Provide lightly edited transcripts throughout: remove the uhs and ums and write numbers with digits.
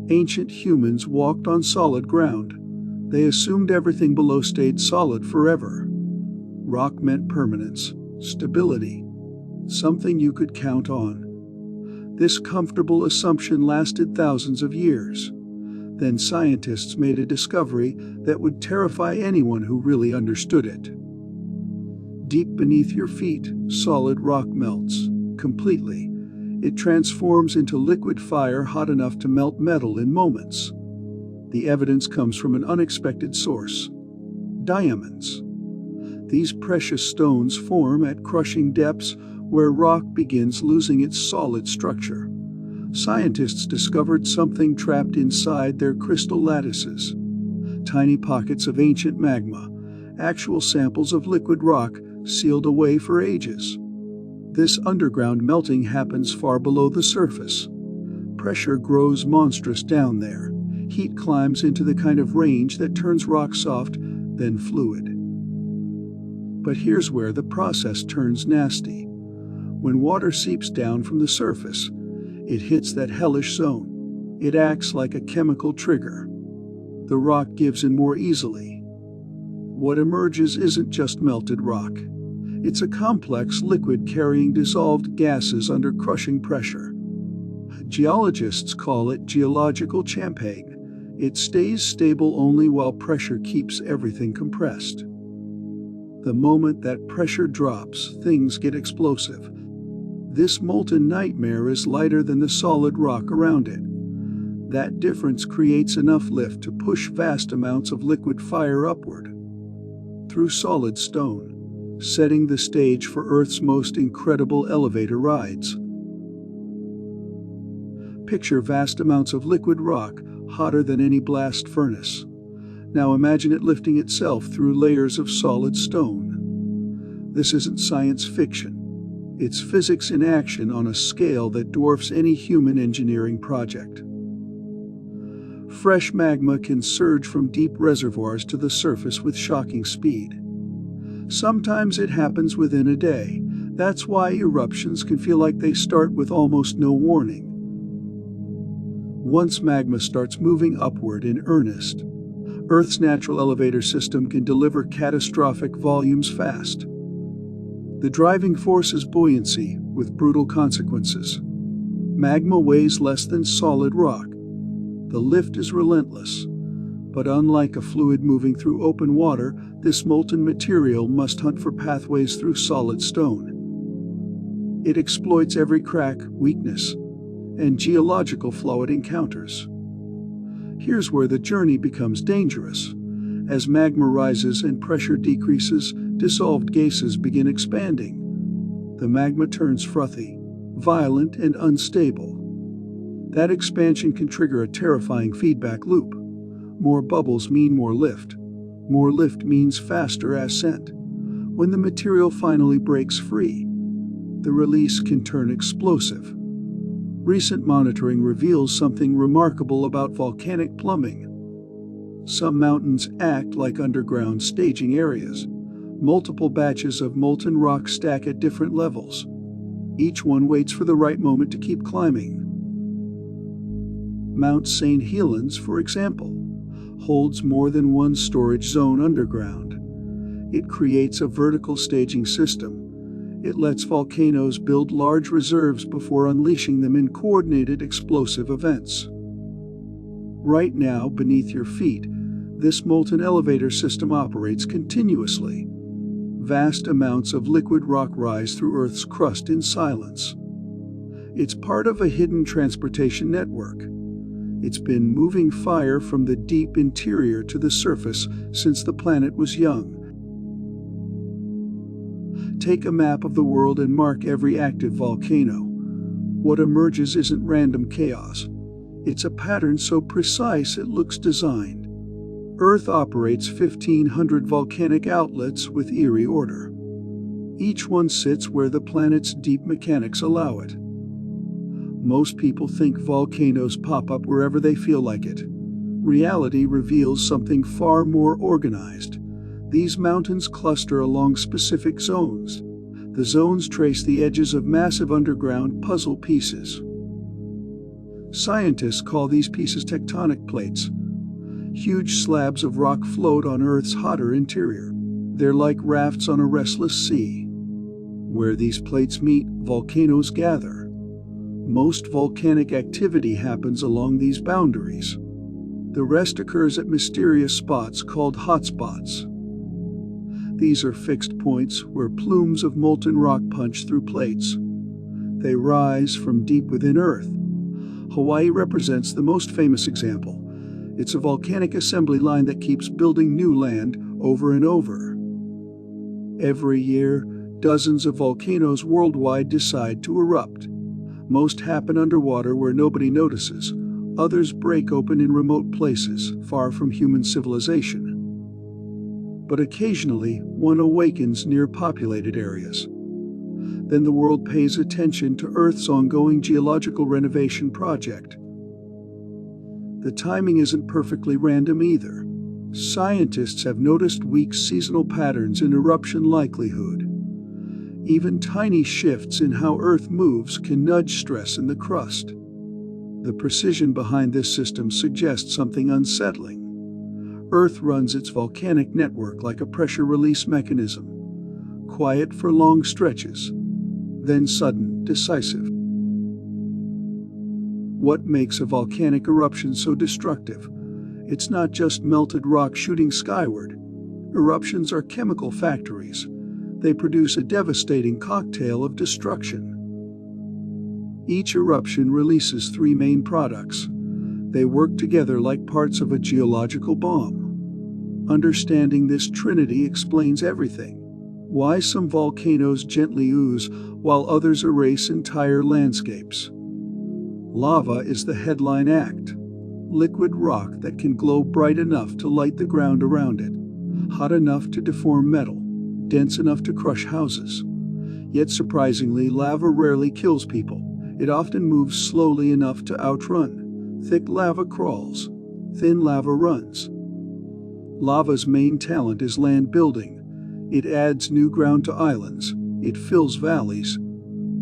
Ancient humans walked on solid ground. They assumed everything below stayed solid forever. Rock meant permanence, stability, something you could count on. This comfortable assumption lasted thousands of years. Then scientists made a discovery that would terrify anyone who really understood it. Deep beneath your feet, solid rock melts, completely. It transforms into liquid fire hot enough to melt metal in moments. The evidence comes from an unexpected source: diamonds. These precious stones form at crushing depths where rock begins losing its solid structure. Scientists discovered something trapped inside their crystal lattices. Tiny pockets of ancient magma, actual samples of liquid rock sealed away for ages. This underground melting happens far below the surface. Pressure grows monstrous down there. Heat climbs into the kind of range that turns rock soft, then fluid. But here's where the process turns nasty. When water seeps down from the surface, it hits that hellish zone. It acts like a chemical trigger. The rock gives in more easily. What emerges isn't just melted rock. It's a complex liquid carrying dissolved gases under crushing pressure. Geologists call it geological champagne. It stays stable only while pressure keeps everything compressed. The moment that pressure drops, things get explosive. This molten nightmare is lighter than the solid rock around it. That difference creates enough lift to push vast amounts of liquid fire upward through solid stone, setting the stage for Earth's most incredible elevator rides. Picture vast amounts of liquid rock, hotter than any blast furnace. Now imagine it lifting itself through layers of solid stone. This isn't science fiction. It's physics in action on a scale that dwarfs any human engineering project. Fresh magma can surge from deep reservoirs to the surface with shocking speed. Sometimes it happens within a day. That's why eruptions can feel like they start with almost no warning. Once magma starts moving upward in earnest, Earth's natural elevator system can deliver catastrophic volumes fast. The driving force is buoyancy, with brutal consequences. Magma weighs less than solid rock. The lift is relentless. But unlike a fluid moving through open water, this molten material must hunt for pathways through solid stone. It exploits every crack, weakness, and geological flaw it encounters. Here's where the journey becomes dangerous. As magma rises and pressure decreases, dissolved gases begin expanding. The magma turns frothy, violent, and unstable. That expansion can trigger a terrifying feedback loop. More bubbles mean more lift. More lift means faster ascent. When the material finally breaks free, the release can turn explosive. Recent monitoring reveals something remarkable about volcanic plumbing. Some mountains act like underground staging areas. Multiple batches of molten rock stack at different levels. Each one waits for the right moment to keep climbing. Mount St. Helens, for example, holds more than one storage zone underground. It creates a vertical staging system. It lets volcanoes build large reserves before unleashing them in coordinated explosive events. Right now, beneath your feet, this molten elevator system operates continuously. Vast amounts of liquid rock rise through Earth's crust in silence. It's part of a hidden transportation network. It's been moving fire from the deep interior to the surface since the planet was young. Take a map of the world and mark every active volcano. What emerges isn't random chaos. It's a pattern so precise it looks designed. Earth operates 1,500 volcanic outlets with eerie order. Each one sits where the planet's deep mechanics allow it. Most people think volcanoes pop up wherever they feel like it. Reality reveals something far more organized. These mountains cluster along specific zones. The zones trace the edges of massive underground puzzle pieces. Scientists call these pieces tectonic plates. Huge slabs of rock float on Earth's hotter interior. They're like rafts on a restless sea. Where these plates meet, volcanoes gather. Most volcanic activity happens along these boundaries. The rest occurs at mysterious spots called hotspots. These are fixed points where plumes of molten rock punch through plates. They rise from deep within Earth. Hawaii represents the most famous example. It's a volcanic assembly line that keeps building new land over and over. Every year, dozens of volcanoes worldwide decide to erupt. Most happen underwater where nobody notices. Others break open in remote places, far from human civilization. But occasionally, one awakens near populated areas. Then the world pays attention to Earth's ongoing geological renovation project. The timing isn't perfectly random either. Scientists have noticed weak seasonal patterns in eruption likelihood. Even tiny shifts in how Earth moves can nudge stress in the crust. The precision behind this system suggests something unsettling. Earth runs its volcanic network like a pressure release mechanism, quiet for long stretches, then sudden, decisive. What makes a volcanic eruption so destructive? It's not just melted rock shooting skyward. Eruptions are chemical factories. They produce a devastating cocktail of destruction. Each eruption releases three main products. They work together like parts of a geological bomb. Understanding this trinity explains everything. Why some volcanoes gently ooze while others erase entire landscapes. Lava is the headline act. Liquid rock that can glow bright enough to light the ground around it, hot enough to deform metal, dense enough to crush houses. Yet surprisingly, lava rarely kills people. It often moves slowly enough to outrun. Thick lava crawls, thin lava runs. Lava's main talent is land building. It adds new ground to islands. It fills valleys.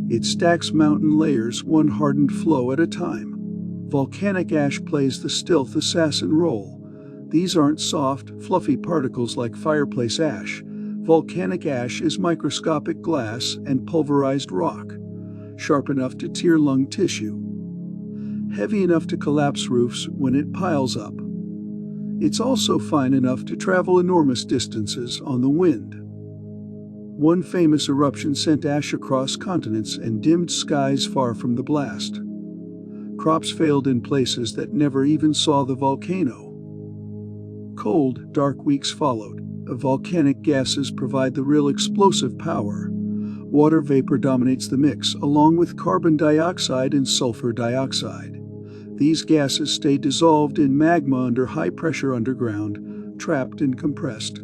It stacks mountain layers one hardened flow at a time. Volcanic ash plays the stealth assassin role. These aren't soft, fluffy particles like fireplace ash. Volcanic ash is microscopic glass and pulverized rock, sharp enough to tear lung tissue, heavy enough to collapse roofs when it piles up. It's also fine enough to travel enormous distances on the wind. One famous eruption sent ash across continents and dimmed skies far from the blast. Crops failed in places that never even saw the volcano. Cold, dark weeks followed. Volcanic gases provide the real explosive power. Water vapor dominates the mix, along with carbon dioxide and sulfur dioxide. These gases stay dissolved in magma under high pressure underground, trapped and compressed.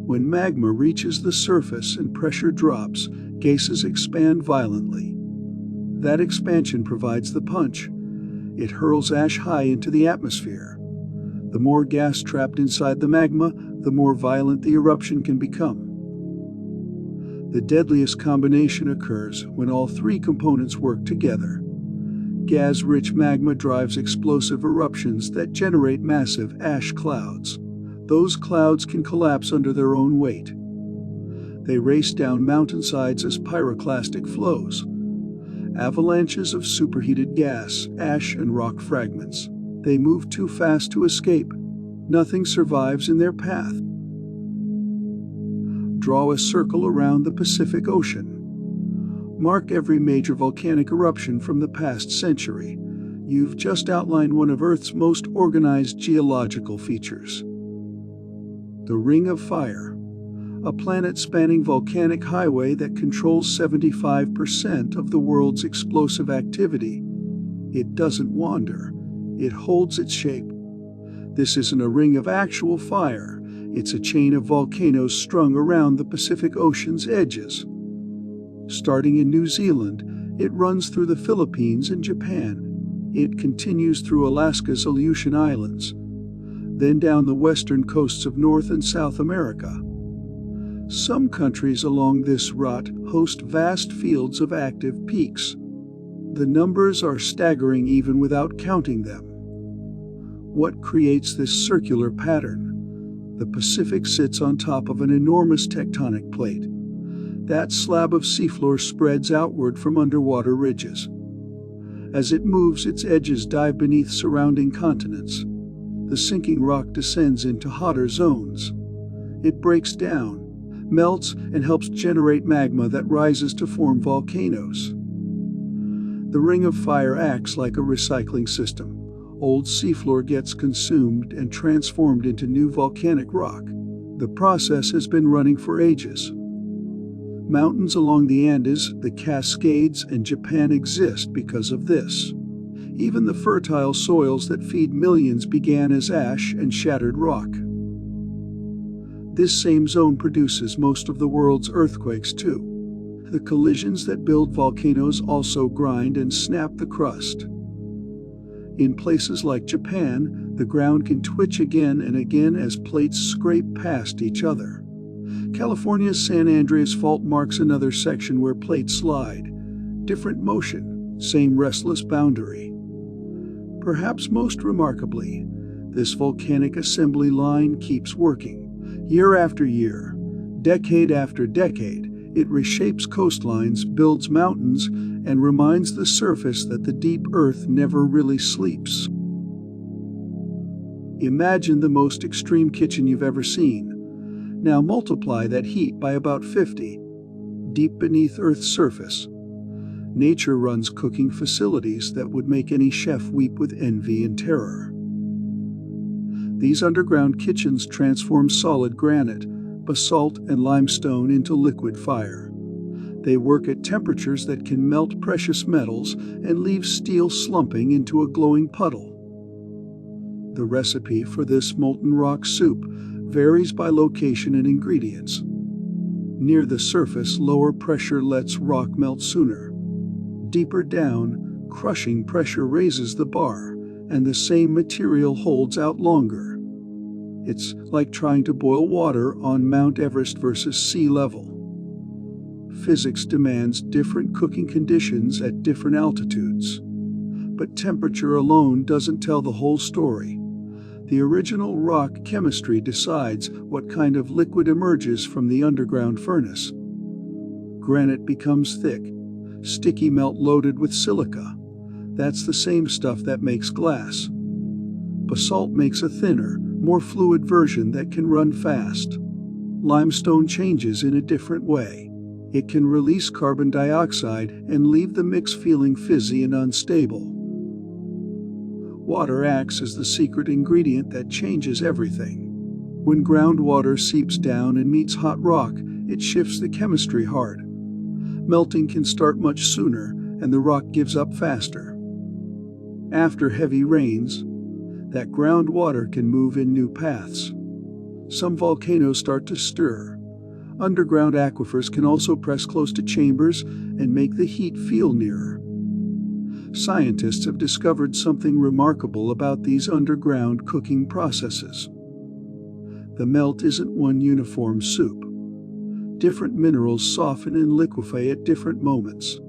When magma reaches the surface and pressure drops, gases expand violently. That expansion provides the punch. It hurls ash high into the atmosphere. The more gas trapped inside the magma, the more violent the eruption can become. The deadliest combination occurs when all three components work together. Gas-rich magma drives explosive eruptions that generate massive ash clouds. Those clouds can collapse under their own weight. They race down mountainsides as pyroclastic flows. Avalanches of superheated gas, ash, and rock fragments. They move too fast to escape. Nothing survives in their path. Draw a circle around the Pacific Ocean. Mark every major volcanic eruption from the past century. You've just outlined one of Earth's most organized geological features. The Ring of Fire, a planet-spanning volcanic highway that controls 75% of the world's explosive activity. It doesn't wander. It holds its shape. This isn't a ring of actual fire. It's a chain of volcanoes strung around the Pacific Ocean's edges. Starting in New Zealand, it runs through the Philippines and Japan. It continues through Alaska's Aleutian Islands, then down the western coasts of North and South America. Some countries along this route host vast fields of active peaks. The numbers are staggering even without counting them. What creates this circular pattern? The Pacific sits on top of an enormous tectonic plate. That slab of seafloor spreads outward from underwater ridges. As it moves, its edges dive beneath surrounding continents. The sinking rock descends into hotter zones. It breaks down, melts, and helps generate magma that rises to form volcanoes. The ring of fire acts like a recycling system. Old seafloor gets consumed and transformed into new volcanic rock. The process has been running for ages. Mountains along the Andes, the Cascades, and Japan exist because of this. Even the fertile soils that feed millions began as ash and shattered rock. This same zone produces most of the world's earthquakes too. The collisions that build volcanoes also grind and snap the crust. In places like Japan, the ground can twitch again and again as plates scrape past each other. California's San Andreas Fault marks another section where plates slide. Different motion, same restless boundary. Perhaps most remarkably, this volcanic assembly line keeps working. Year after year, decade after decade, it reshapes coastlines, builds mountains, and reminds the surface that the deep earth never really sleeps. Imagine the most extreme kitchen you've ever seen. Now multiply that heat by about 50. Deep beneath Earth's surface, nature runs cooking facilities that would make any chef weep with envy and terror. These underground kitchens transform solid granite, basalt, and limestone into liquid fire. They work at temperatures that can melt precious metals and leave steel slumping into a glowing puddle. The recipe for this molten rock soup varies by location and ingredients. Near the surface, lower pressure lets rock melt sooner. Deeper down, crushing pressure raises the bar, and the same material holds out longer. It's like trying to boil water on Mount Everest versus sea level. Physics demands different cooking conditions at different altitudes. But temperature alone doesn't tell the whole story. The original rock chemistry decides what kind of liquid emerges from the underground furnace. Granite becomes thick, sticky melt loaded with silica. That's the same stuff that makes glass. Basalt makes a thinner, more fluid version that can run fast. Limestone changes in a different way. It can release carbon dioxide and leave the mix feeling fizzy and unstable. Water acts as the secret ingredient that changes everything. When groundwater seeps down and meets hot rock, it shifts the chemistry hard. Melting can start much sooner, and the rock gives up faster. After heavy rains, that groundwater can move in new paths. Some volcanoes start to stir. Underground aquifers can also press close to chambers and make the heat feel nearer. Scientists have discovered something remarkable about these underground cooking processes. The melt isn't one uniform soup. Different minerals soften and liquefy at different moments.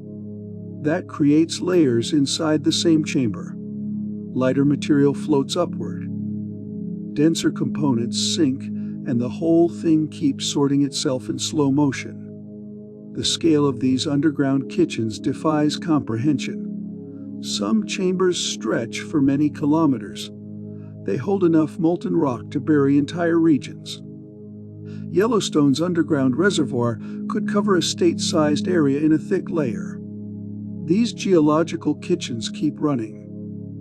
That creates layers inside the same chamber. Lighter material floats upward. Denser components sink, and the whole thing keeps sorting itself in slow motion. The scale of these underground kitchens defies comprehension. Some chambers stretch for many kilometers. They hold enough molten rock to bury entire regions. Yellowstone's underground reservoir could cover a state-sized area in a thick layer. These geological kitchens keep running.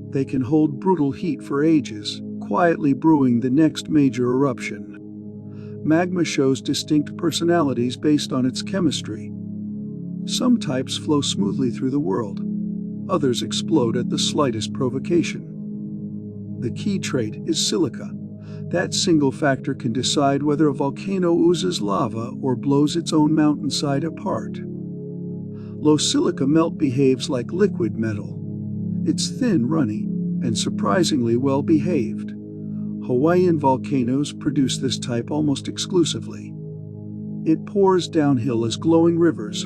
They can hold brutal heat for ages, quietly brewing the next major eruption. Magma shows distinct personalities based on its chemistry. Some types flow smoothly through the world. Others explode at the slightest provocation. The key trait is silica. That single factor can decide whether a volcano oozes lava or blows its own mountainside apart. Low silica melt behaves like liquid metal. It's thin, runny, and surprisingly well behaved. Hawaiian volcanoes produce this type almost exclusively. It pours downhill as glowing rivers.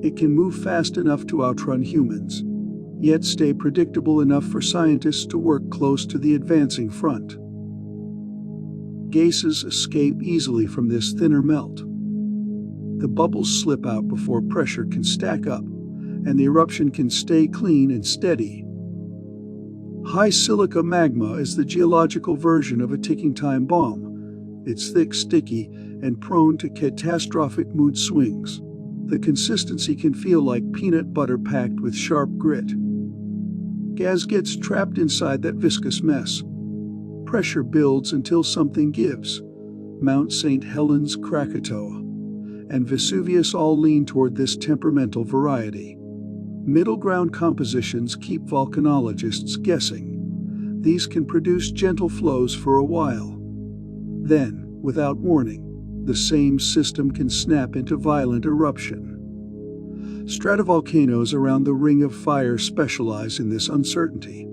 It can move fast enough to outrun humans. yet stay predictable enough for scientists to work close to the advancing front. Gases escape easily from this thinner melt. The bubbles slip out before pressure can stack up, and the eruption can stay clean and steady. High silica magma is the geological version of a ticking time bomb. It's thick, sticky, and prone to catastrophic mood swings. The consistency can feel like peanut butter packed with sharp grit. Gas gets trapped inside that viscous mess. Pressure builds until something gives. Mount St. Helens, Krakatoa, and Vesuvius all lean toward this temperamental variety. Middle ground compositions keep volcanologists guessing. These can produce gentle flows for a while. Then, without warning, the same system can snap into violent eruption. Stratovolcanoes around the Ring of Fire specialize in this uncertainty.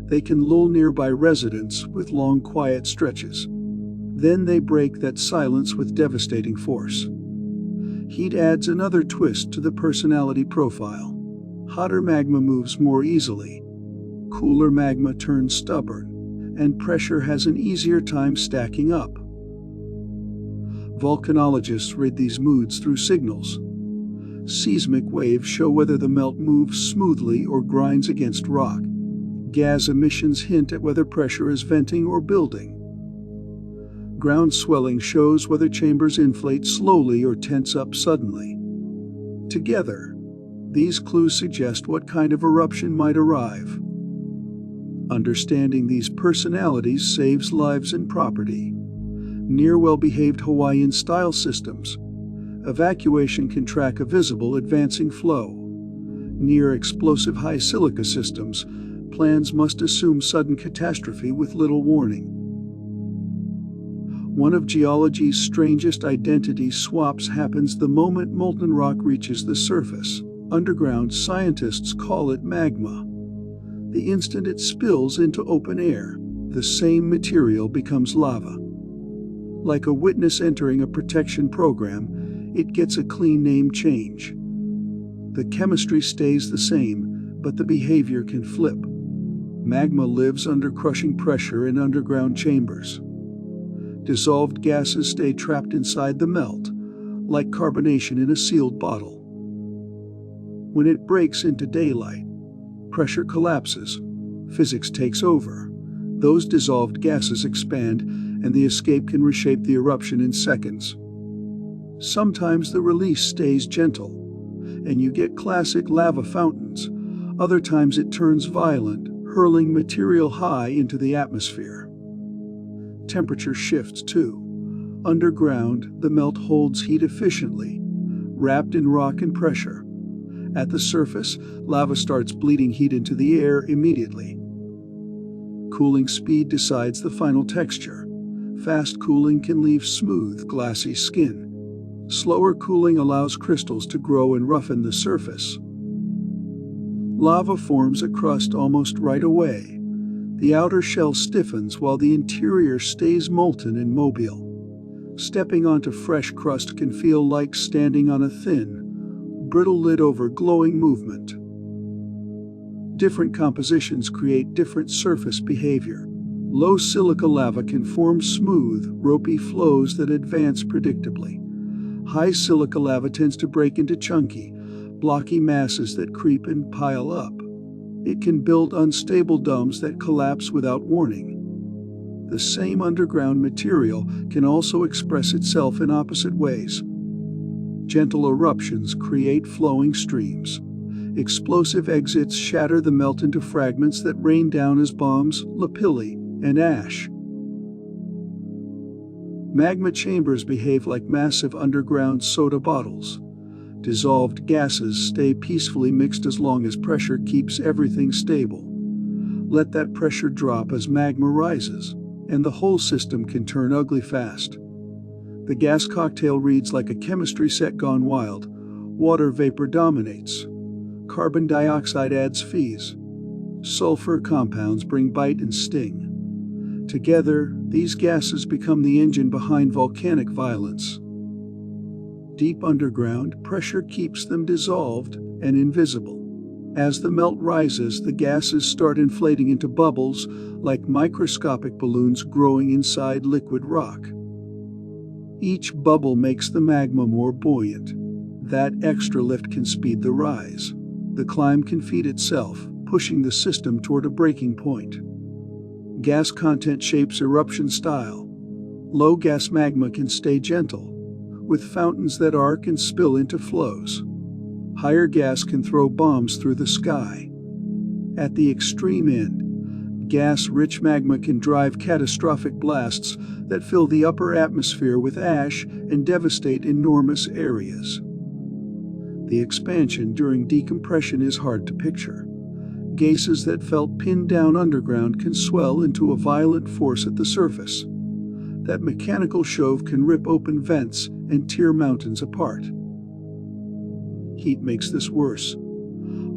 They can lull nearby residents with long, quiet stretches. Then they break that silence with devastating force. Heat adds another twist to the personality profile. Hotter magma moves more easily. Cooler magma turns stubborn, and pressure has an easier time stacking up. Volcanologists read these moods through signals. Seismic waves show whether the melt moves smoothly or grinds against rock. Gas emissions hint at whether pressure is venting or building. Ground swelling shows whether chambers inflate slowly or tense up suddenly. Together, these clues suggest what kind of eruption might arrive. Understanding these personalities saves lives and property. Near well-behaved Hawaiian-style systems, evacuation can track a visible advancing flow. Near explosive high silica systems, plans must assume sudden catastrophe with little warning. One of geology's strangest identity swaps happens the moment molten rock reaches the surface. Underground scientists call it magma. The instant it spills into open air, the same material becomes lava. Like a witness entering a protection program, it gets a clean name change. The chemistry stays the same, but the behavior can flip. Magma lives under crushing pressure in underground chambers. Dissolved gases stay trapped inside the melt, like carbonation in a sealed bottle. When it breaks into daylight, pressure collapses, physics takes over. Those dissolved gases expand, and the escape can reshape the eruption in seconds. Sometimes the release stays gentle, and you get classic lava fountains. Other times it turns violent, hurling material high into the atmosphere. Temperature shifts too. Underground, the melt holds heat efficiently, wrapped in rock and pressure. At the surface, lava starts bleeding heat into the air immediately. Cooling speed decides the final texture. Fast cooling can leave smooth, glassy skin. Slower cooling allows crystals to grow and roughen the surface. Lava forms a crust almost right away. The outer shell stiffens while the interior stays molten and mobile. Stepping onto fresh crust can feel like standing on a thin, brittle lid over glowing movement. Different compositions create different surface behavior. Low silica lava can form smooth, ropey flows that advance predictably. High silica lava tends to break into chunky, blocky masses that creep and pile up. It can build unstable domes that collapse without warning. The same underground material can also express itself in opposite ways. Gentle eruptions create flowing streams. Explosive exits shatter the melt into fragments that rain down as bombs, lapilli, and ash. Magma chambers behave like massive underground soda bottles. Dissolved gases stay peacefully mixed as long as pressure keeps everything stable. Let that pressure drop as magma rises, and the whole system can turn ugly fast. The gas cocktail reads like a chemistry set gone wild. Water vapor dominates. Carbon dioxide adds fees. Sulfur compounds bring bite and sting. Together, these gases become the engine behind volcanic violence. Deep underground, pressure keeps them dissolved and invisible. As the melt rises, the gases start inflating into bubbles like microscopic balloons growing inside liquid rock. Each bubble makes the magma more buoyant. That extra lift can speed the rise. The climb can feed itself, pushing the system toward a breaking point. Gas content shapes eruption style. Low gas magma can stay gentle, with fountains that arc and spill into flows. Higher gas can throw bombs through the sky. At the extreme end, gas-rich magma can drive catastrophic blasts that fill the upper atmosphere with ash and devastate enormous areas. The expansion during decompression is hard to picture. Gases that felt pinned down underground can swell into a violent force at the surface. That mechanical shove can rip open vents and tear mountains apart. Heat makes this worse.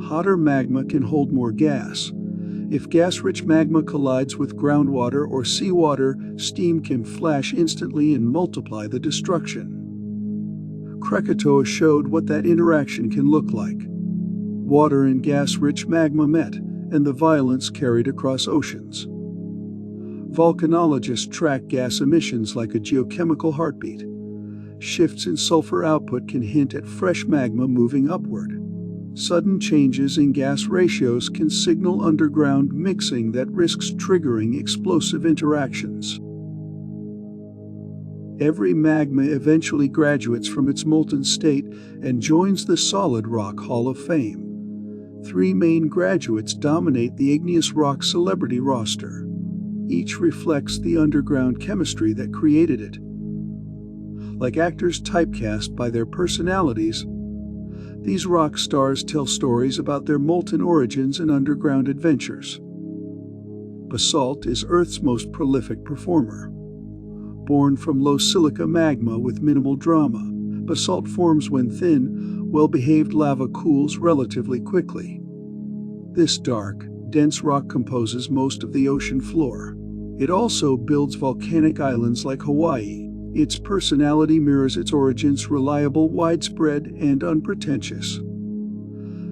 Hotter magma can hold more gas. If gas-rich magma collides with groundwater or seawater, steam can flash instantly and multiply the destruction. Krakatoa showed what that interaction can look like. Water and gas-rich magma met, and the violence carried across oceans. Volcanologists track gas emissions like a geochemical heartbeat. Shifts in sulfur output can hint at fresh magma moving upward. Sudden changes in gas ratios can signal underground mixing that risks triggering explosive interactions. Every magma eventually graduates from its molten state and joins the Solid Rock Hall of Fame. 3 main graduates dominate the igneous rock celebrity roster. Each reflects the underground chemistry that created it. Like actors typecast by their personalities, these rock stars tell stories about their molten origins and underground adventures. Basalt is Earth's most prolific performer. Born from low silica magma with minimal drama, basalt forms when thin, well-behaved lava cools relatively quickly. This dark, dense rock composes most of the ocean floor. It also builds volcanic islands like Hawaii. Its personality mirrors its origins, reliable, widespread, and unpretentious.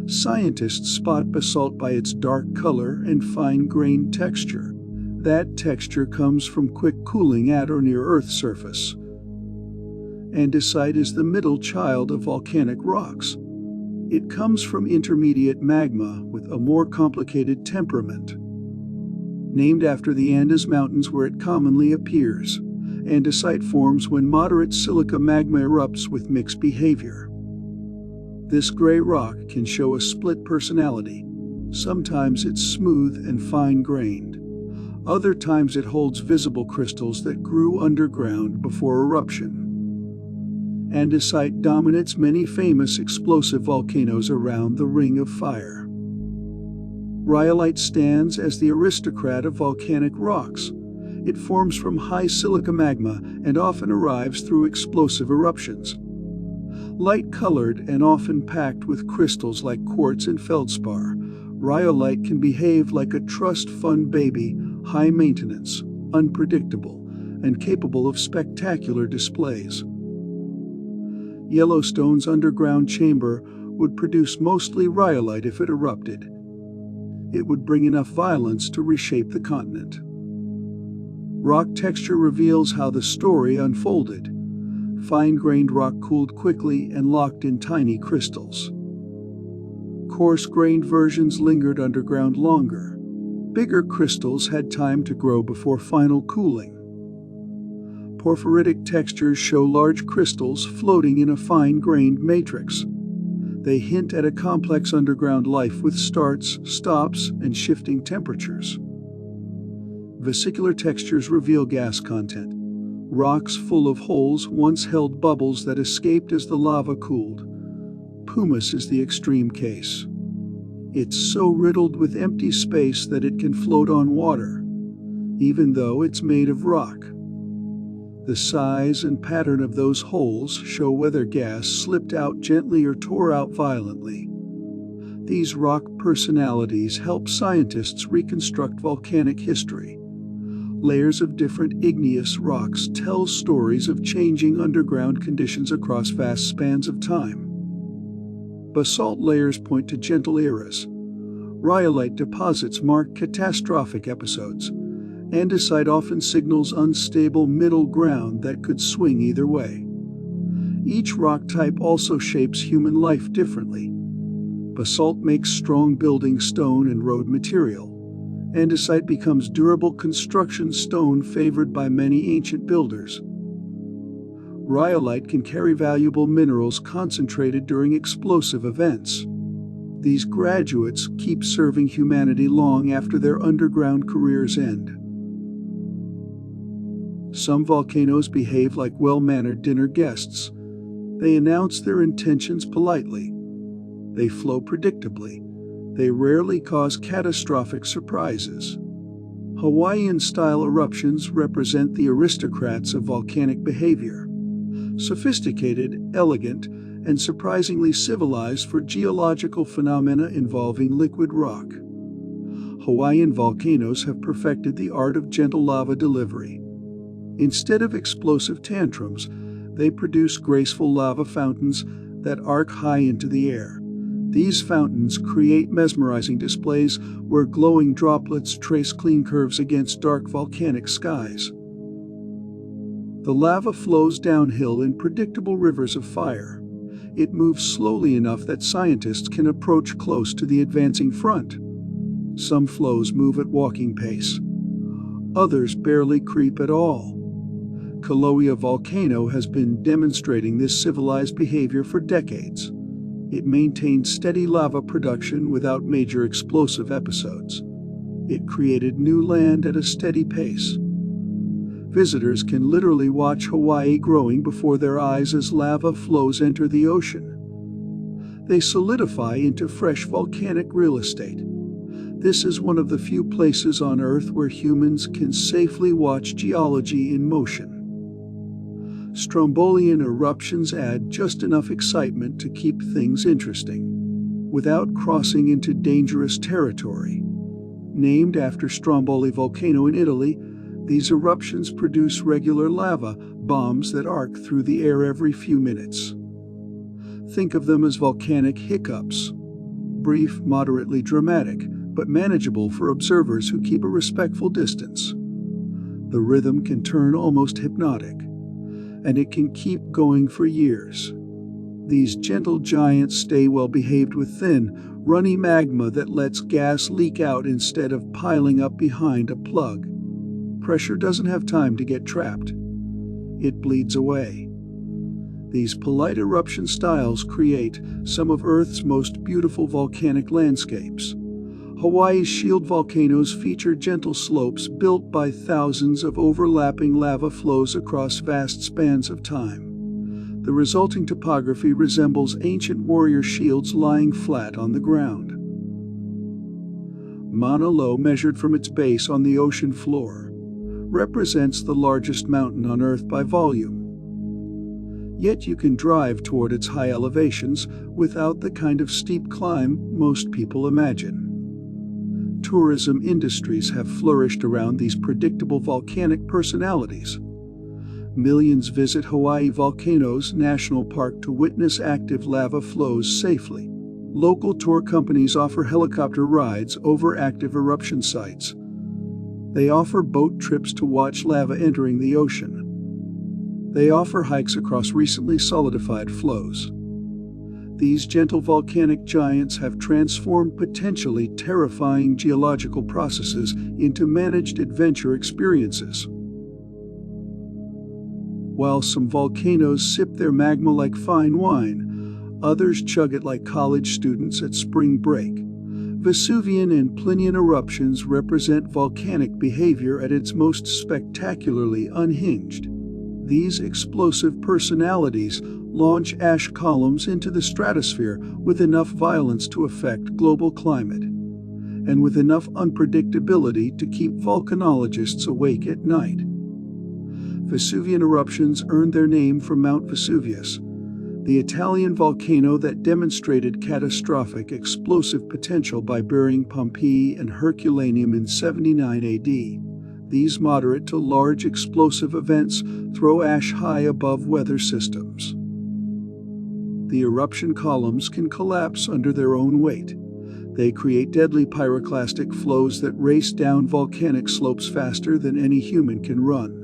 Scientists spot basalt by its dark color and fine-grained texture. That texture comes from quick cooling at or near Earth's surface. Andesite is the middle child of volcanic rocks. It comes from intermediate magma with a more complicated temperament. Named after the Andes Mountains where it commonly appears, andesite forms when moderate silica magma erupts with mixed behavior. This gray rock can show a split personality. Sometimes it's smooth and fine-grained. Other times it holds visible crystals that grew underground before eruption. Andesite dominates many famous explosive volcanoes around the Ring of Fire. Rhyolite stands as the aristocrat of volcanic rocks. It forms from high silica magma and often arrives through explosive eruptions. Light-colored and often packed with crystals like quartz and feldspar, rhyolite can behave like a trust-fund baby, high maintenance, unpredictable, and capable of spectacular displays. Yellowstone's underground chamber would produce mostly rhyolite if it erupted. It would bring enough violence to reshape the continent. Rock texture reveals how the story unfolded. Fine-grained rock cooled quickly and locked in tiny crystals. Coarse-grained versions lingered underground longer. Bigger crystals had time to grow before final cooling. Porphyritic textures show large crystals floating in a fine-grained matrix. They hint at a complex underground life with starts, stops, and shifting temperatures. Vesicular textures reveal gas content. Rocks full of holes once held bubbles that escaped as the lava cooled. Pumice is the extreme case. It's so riddled with empty space that it can float on water, even though it's made of rock. The size and pattern of those holes show whether gas slipped out gently or tore out violently. These rock personalities help scientists reconstruct volcanic history. Layers of different igneous rocks tell stories of changing underground conditions across vast spans of time. Basalt layers point to gentle eras, Rhyolite deposits mark catastrophic episodes. Andesite often signals unstable middle ground that could swing either way. Each rock type also shapes human life differently. Basalt makes strong building stone and road material. Andesite becomes durable construction stone favored by many ancient builders. Rhyolite can carry valuable minerals concentrated during explosive events. These graduates keep serving humanity long after their underground careers end. Some volcanoes behave like well-mannered dinner guests. They announce their intentions politely. They flow predictably. They rarely cause catastrophic surprises. Hawaiian-style eruptions represent the aristocrats of volcanic behavior. Sophisticated, elegant, and surprisingly civilized for geological phenomena involving liquid rock. Hawaiian volcanoes have perfected the art of gentle lava delivery. Instead of explosive tantrums, they produce graceful lava fountains that arc high into the air. These fountains create mesmerizing displays where glowing droplets trace clean curves against dark volcanic skies. The lava flows downhill in predictable rivers of fire. It moves slowly enough that scientists can approach close to the advancing front. Some flows move at walking pace. Others barely creep at all. Kilauea Volcano has been demonstrating this civilized behavior for decades. It maintained steady lava production without major explosive episodes. It created new land at a steady pace. Visitors can literally watch Hawaii growing before their eyes as lava flows enter the ocean. They solidify into fresh volcanic real estate. This is one of the few places on Earth where humans can safely watch geology in motion. Strombolian eruptions add just enough excitement to keep things interesting, without crossing into dangerous territory. Named after Stromboli Volcano in Italy, these eruptions produce regular lava bombs that arc through the air every few minutes. Think of them as volcanic hiccups. Brief, moderately dramatic, but manageable for observers who keep a respectful distance. The rhythm can turn almost hypnotic, and it can keep going for years. These gentle giants stay well behaved with thin, runny magma that lets gas leak out instead of piling up behind a plug. Pressure doesn't have time to get trapped. It bleeds away. These polite eruption styles create some of Earth's most beautiful volcanic landscapes. Hawaii's shield volcanoes feature gentle slopes built by thousands of overlapping lava flows across vast spans of time. The resulting topography resembles ancient warrior shields lying flat on the ground. Mauna Loa, measured from its base on the ocean floor, represents the largest mountain on Earth by volume. Yet you can drive toward its high elevations without the kind of steep climb most people imagine. Tourism industries have flourished around these predictable volcanic personalities. Millions visit Hawaii Volcanoes National Park to witness active lava flows safely. Local tour companies offer helicopter rides over active eruption sites. They offer boat trips to watch lava entering the ocean. They offer hikes across recently solidified flows. These gentle volcanic giants have transformed potentially terrifying geological processes into managed adventure experiences. While some volcanoes sip their magma like fine wine, others chug it like college students at spring break. Vesuvian and Plinian eruptions represent volcanic behavior at its most spectacularly unhinged. These explosive personalities launch ash columns into the stratosphere with enough violence to affect global climate, and with enough unpredictability to keep volcanologists awake at night. Vesuvian eruptions earned their name from Mount Vesuvius, the Italian volcano that demonstrated catastrophic explosive potential by burying Pompeii and Herculaneum in 79 AD. These moderate to large explosive events throw ash high above weather systems. The eruption columns can collapse under their own weight. They create deadly pyroclastic flows that race down volcanic slopes faster than any human can run.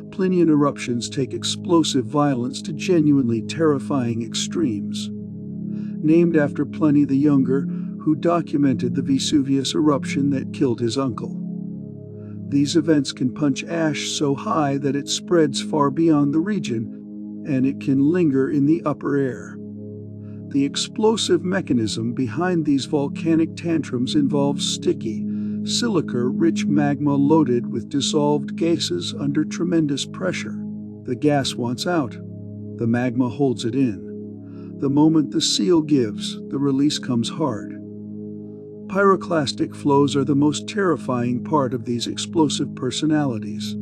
Plinian eruptions take explosive violence to genuinely terrifying extremes. Named after Pliny the Younger, who documented the Vesuvius eruption that killed his uncle. These events can punch ash so high that it spreads far beyond the region, and it can linger in the upper air. The explosive mechanism behind these volcanic tantrums involves sticky, silica-rich magma loaded with dissolved gases under tremendous pressure. The gas wants out. The magma holds it in. The moment the seal gives, the release comes hard. Pyroclastic flows are the most terrifying part of these explosive personalities.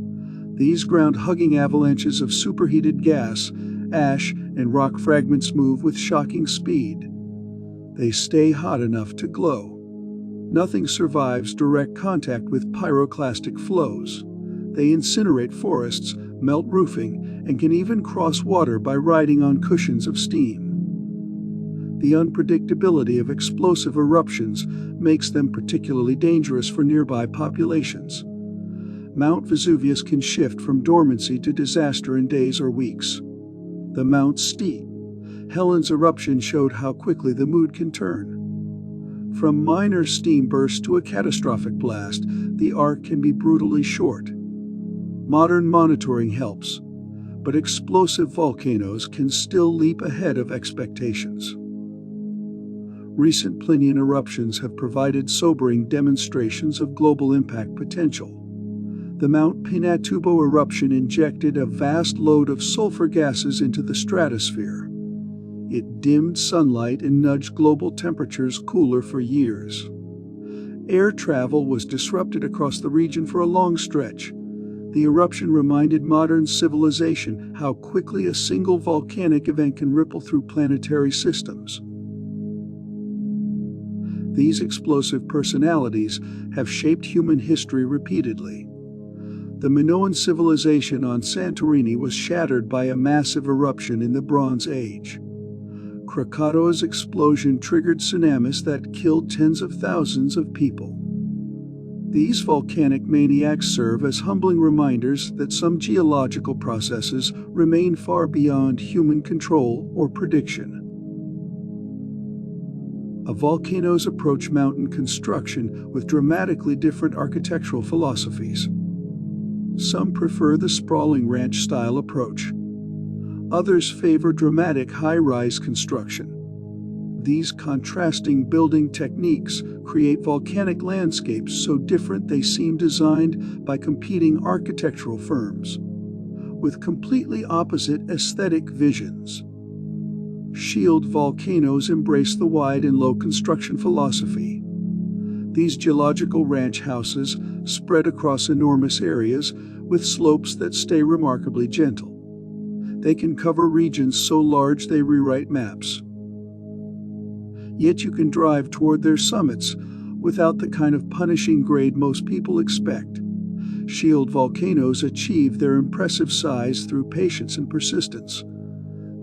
These ground-hugging avalanches of superheated gas, ash, and rock fragments move with shocking speed. They stay hot enough to glow. Nothing survives direct contact with pyroclastic flows. They incinerate forests, melt roofing, and can even cross water by riding on cushions of steam. The unpredictability of explosive eruptions makes them particularly dangerous for nearby populations. Mount Vesuvius can shift from dormancy to disaster in days or weeks. The Mount's steep. Helen's eruption showed how quickly the mood can turn. From minor steam bursts to a catastrophic blast, the arc can be brutally short. Modern monitoring helps, but explosive volcanoes can still leap ahead of expectations. Recent Plinian eruptions have provided sobering demonstrations of global impact potential. The Mount Pinatubo eruption injected a vast load of sulfur gases into the stratosphere. It dimmed sunlight and nudged global temperatures cooler for years. Air travel was disrupted across the region for a long stretch. The eruption reminded modern civilization how quickly a single volcanic event can ripple through planetary systems. These explosive personalities have shaped human history repeatedly. The Minoan civilization on Santorini was shattered by a massive eruption in the Bronze Age. Krakatoa's explosion triggered tsunamis that killed tens of thousands of people. These volcanic maniacs serve as humbling reminders that some geological processes remain far beyond human control or prediction. Volcanoes approach mountain construction with dramatically different architectural philosophies. Some prefer the sprawling ranch-style approach. Others favor dramatic high-rise construction. These contrasting building techniques create volcanic landscapes so different they seem designed by competing architectural firms, with completely opposite aesthetic visions. Shield volcanoes embrace the wide and low construction philosophy. These geological ranch houses spread across enormous areas with slopes that stay remarkably gentle. They can cover regions so large they rewrite maps. Yet you can drive toward their summits without the kind of punishing grade most people expect. Shield volcanoes achieve their impressive size through patience and persistence.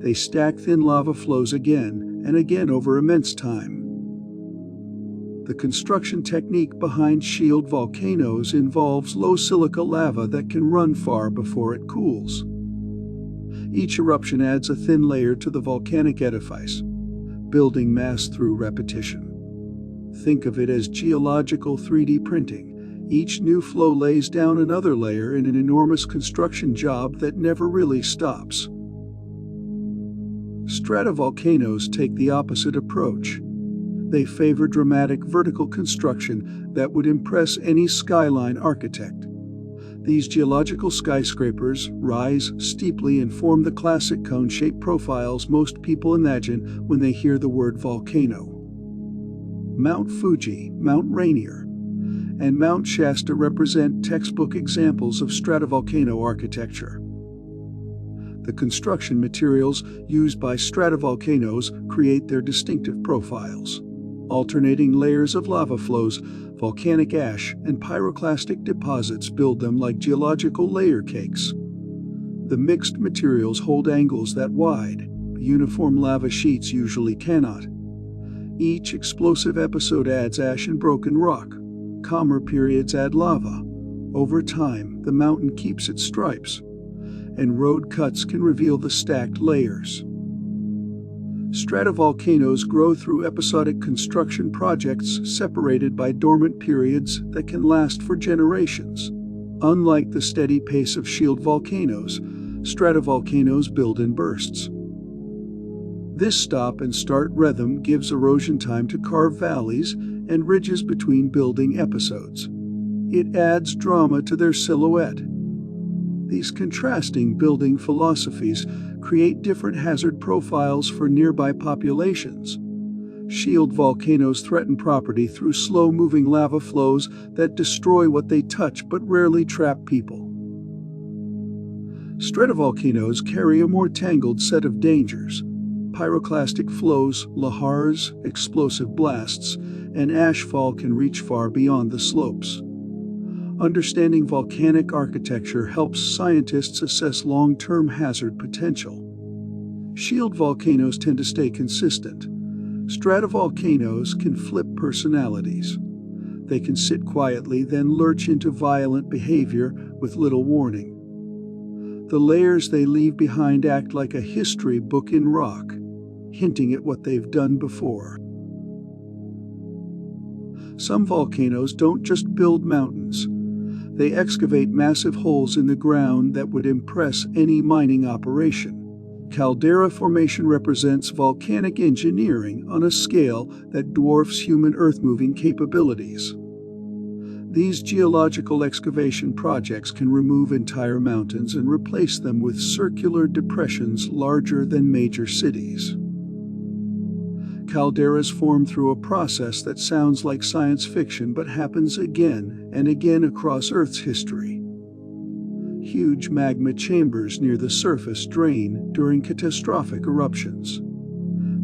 They stack thin lava flows again and again over immense time. The construction technique behind shield volcanoes involves low silica lava that can run far before it cools. Each eruption adds a thin layer to the volcanic edifice, building mass through repetition. Think of it as geological 3D printing. Each new flow lays down another layer in an enormous construction job that never really stops. Stratovolcanoes take the opposite approach. They favor dramatic vertical construction that would impress any skyline architect. These geological skyscrapers rise steeply and form the classic cone-shaped profiles most people imagine when they hear the word volcano. Mount Fuji, Mount Rainier, and Mount Shasta represent textbook examples of stratovolcano architecture. The construction materials used by stratovolcanoes create their distinctive profiles. Alternating layers of lava flows, volcanic ash, and pyroclastic deposits build them like geological layer cakes. The mixed materials hold angles that wide, uniform lava sheets usually cannot. Each explosive episode adds ash and broken rock. Calmer periods add lava. Over time, the mountain keeps its stripes, and road cuts can reveal the stacked layers. Stratovolcanoes grow through episodic construction projects separated by dormant periods that can last for generations. Unlike the steady pace of shield volcanoes, stratovolcanoes build in bursts. This stop-and-start rhythm gives erosion time to carve valleys and ridges between building episodes. It adds drama to their silhouette. These contrasting building philosophies create different hazard profiles for nearby populations. Shield volcanoes threaten property through slow-moving lava flows that destroy what they touch but rarely trap people. Stratovolcanoes carry a more tangled set of dangers: pyroclastic flows, lahars, explosive blasts, and ashfall can reach far beyond the slopes. Understanding volcanic architecture helps scientists assess long-term hazard potential. Shield volcanoes tend to stay consistent. Stratovolcanoes can flip personalities. They can sit quietly, then lurch into violent behavior with little warning. The layers they leave behind act like a history book in rock, hinting at what they've done before. Some volcanoes don't just build mountains. They excavate massive holes in the ground that would impress any mining operation. Caldera formation represents volcanic engineering on a scale that dwarfs human earth-moving capabilities. These geological excavation projects can remove entire mountains and replace them with circular depressions larger than major cities. Calderas form through a process that sounds like science fiction but happens again and again across Earth's history. Huge magma chambers near the surface drain during catastrophic eruptions.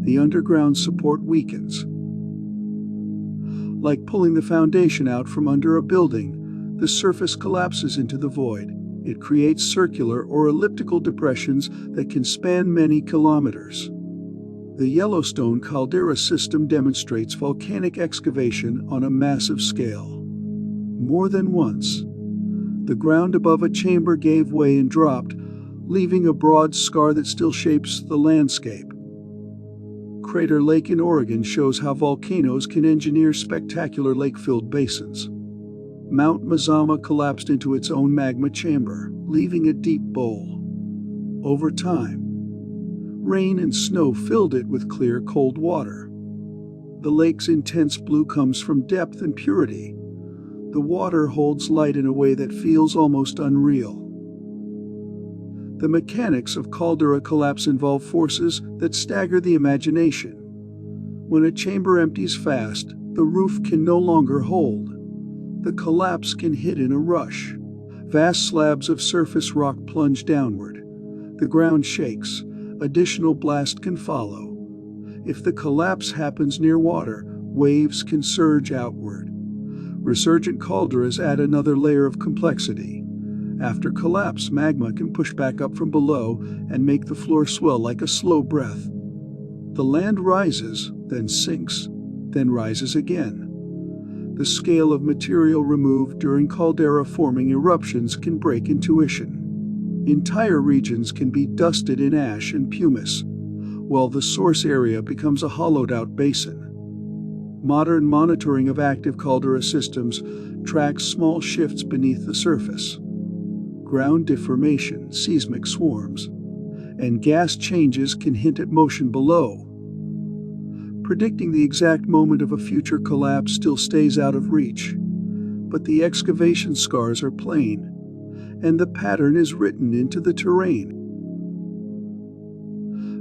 The underground support weakens. Like pulling the foundation out from under a building, the surface collapses into the void. It creates circular or elliptical depressions that can span many kilometers. The Yellowstone caldera system demonstrates volcanic excavation on a massive scale. More than once, the ground above a chamber gave way and dropped, leaving a broad scar that still shapes the landscape. Crater Lake in Oregon shows how volcanoes can engineer spectacular lake-filled basins. Mount Mazama collapsed into its own magma chamber, leaving a deep bowl. Over time, rain and snow filled it with clear, cold water. The lake's intense blue comes from depth and purity. The water holds light in a way that feels almost unreal. The mechanics of caldera collapse involve forces that stagger the imagination. When a chamber empties fast, the roof can no longer hold. The collapse can hit in a rush. Vast slabs of surface rock plunge downward. The ground shakes. Additional blast can follow. If the collapse happens near water, waves can surge outward. Resurgent calderas add another layer of complexity. After collapse, magma can push back up from below and make the floor swell like a slow breath. The land rises, then sinks, then rises again. The scale of material removed during caldera-forming eruptions can break intuition. Entire regions can be dusted in ash and pumice, while the source area becomes a hollowed-out basin. Modern monitoring of active caldera systems tracks small shifts beneath the surface. Ground deformation, seismic swarms, and gas changes can hint at motion below. Predicting the exact moment of a future collapse still stays out of reach, but the excavation scars are plain, and the pattern is written into the terrain.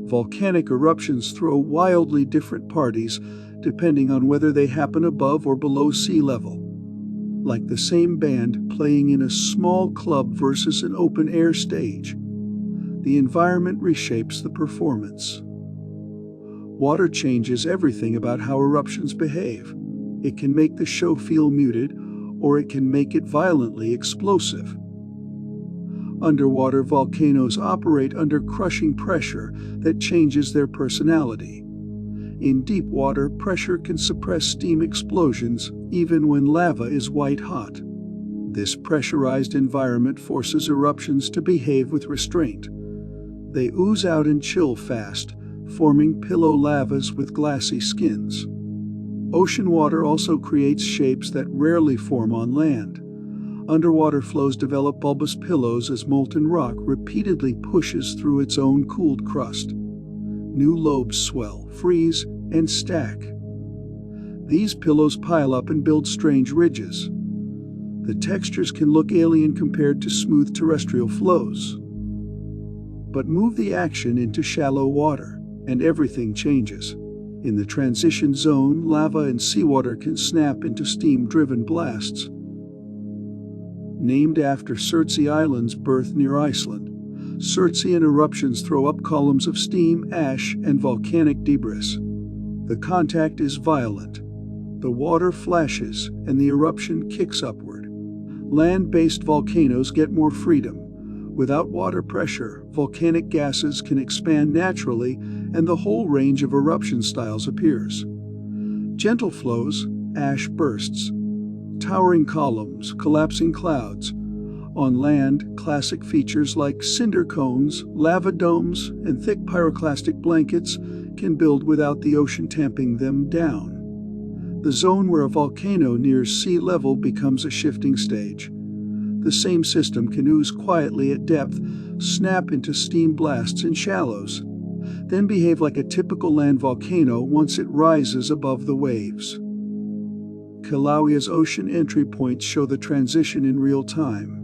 Volcanic eruptions throw wildly different parties depending on whether they happen above or below sea level. Like the same band playing in a small club versus an open-air stage, the environment reshapes the performance. Water changes everything about how eruptions behave. It can make the show feel muted, or it can make it violently explosive. Underwater volcanoes operate under crushing pressure that changes their personality. In deep water, pressure can suppress steam explosions even when lava is white hot. This pressurized environment forces eruptions to behave with restraint. They ooze out and chill fast, forming pillow lavas with glassy skins. Ocean water also creates shapes that rarely form on land. Underwater flows develop bulbous pillows as molten rock repeatedly pushes through its own cooled crust. New lobes swell, freeze, and stack. These pillows pile up and build strange ridges. The textures can look alien compared to smooth terrestrial flows. But move the action into shallow water, and everything changes. In the transition zone, lava and seawater can snap into steam-driven blasts. Named after Surtsey Island's birth near Iceland, Surtsean eruptions throw up columns of steam, ash, and volcanic debris. The contact is violent. The water flashes, and the eruption kicks upward. Land-based volcanoes get more freedom. Without water pressure, volcanic gases can expand naturally, and the whole range of eruption styles appears. Gentle flows, ash bursts. Towering columns, collapsing clouds. On land, classic features like cinder cones, lava domes, and thick pyroclastic blankets can build without the ocean tamping them down. The zone where a volcano nears sea level becomes a shifting stage. The same system can ooze quietly at depth, snap into steam blasts in shallows, then behave like a typical land volcano once it rises above the waves. Kilauea's ocean entry points show the transition in real time.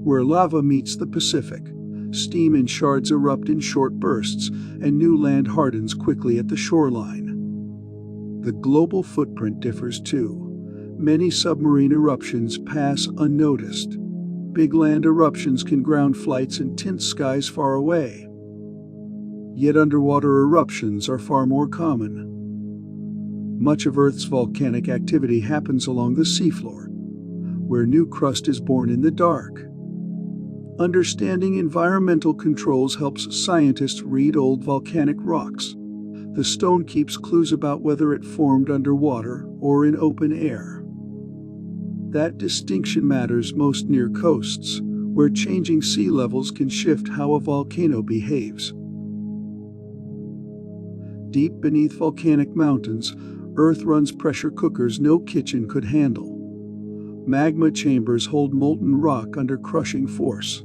Where lava meets the Pacific, steam and shards erupt in short bursts, and new land hardens quickly at the shoreline. The global footprint differs too. Many submarine eruptions pass unnoticed. Big land eruptions can ground flights and tint skies far away. Yet underwater eruptions are far more common. Much of Earth's volcanic activity happens along the seafloor, where new crust is born in the dark. Understanding environmental controls helps scientists read old volcanic rocks. The stone keeps clues about whether it formed underwater or in open air. That distinction matters most near coasts, where changing sea levels can shift how a volcano behaves. Deep beneath volcanic mountains, Earth runs pressure cookers no kitchen could handle. Magma chambers hold molten rock under crushing force.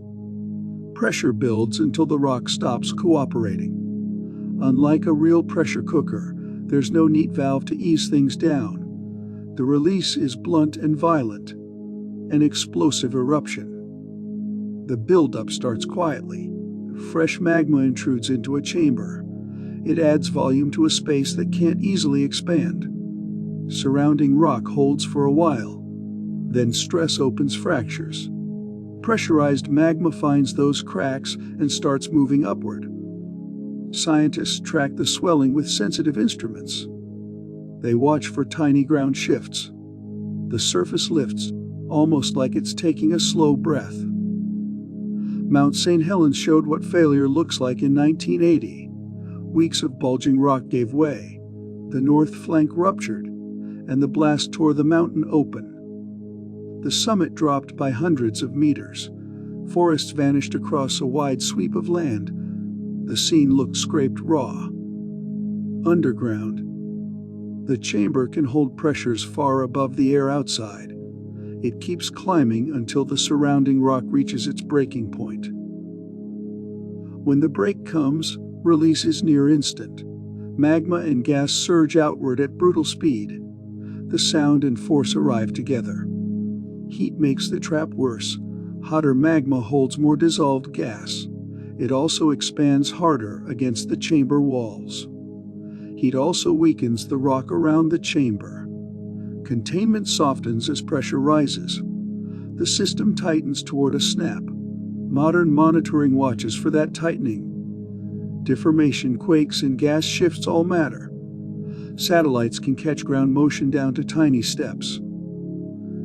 Pressure builds until the rock stops cooperating. Unlike a real pressure cooker, there's no neat valve to ease things down. The release is blunt and violent, an explosive eruption. The buildup starts quietly. Fresh magma intrudes into a chamber. It adds volume to a space that can't easily expand. Surrounding rock holds for a while. Then stress opens fractures. Pressurized magma finds those cracks and starts moving upward. Scientists track the swelling with sensitive instruments. They watch for tiny ground shifts. The surface lifts, almost like it's taking a slow breath. Mount St. Helens showed what failure looks like in 1980. Weeks of bulging rock gave way. The north flank ruptured, and the blast tore the mountain open. The summit dropped by hundreds of meters. Forests vanished across a wide sweep of land. The scene looked scraped raw. Underground, the chamber can hold pressures far above the air outside. It keeps climbing until the surrounding rock reaches its breaking point. When the break comes, release is near instant. Magma and gas surge outward at brutal speed. The sound and force arrive together. Heat makes the trap worse. Hotter magma holds more dissolved gas. It also expands harder against the chamber walls. Heat also weakens the rock around the chamber. Containment softens as pressure rises. The system tightens toward a snap. Modern monitoring watches for that tightening. Deformation, quakes, and gas shifts all matter. Satellites can catch ground motion down to tiny steps.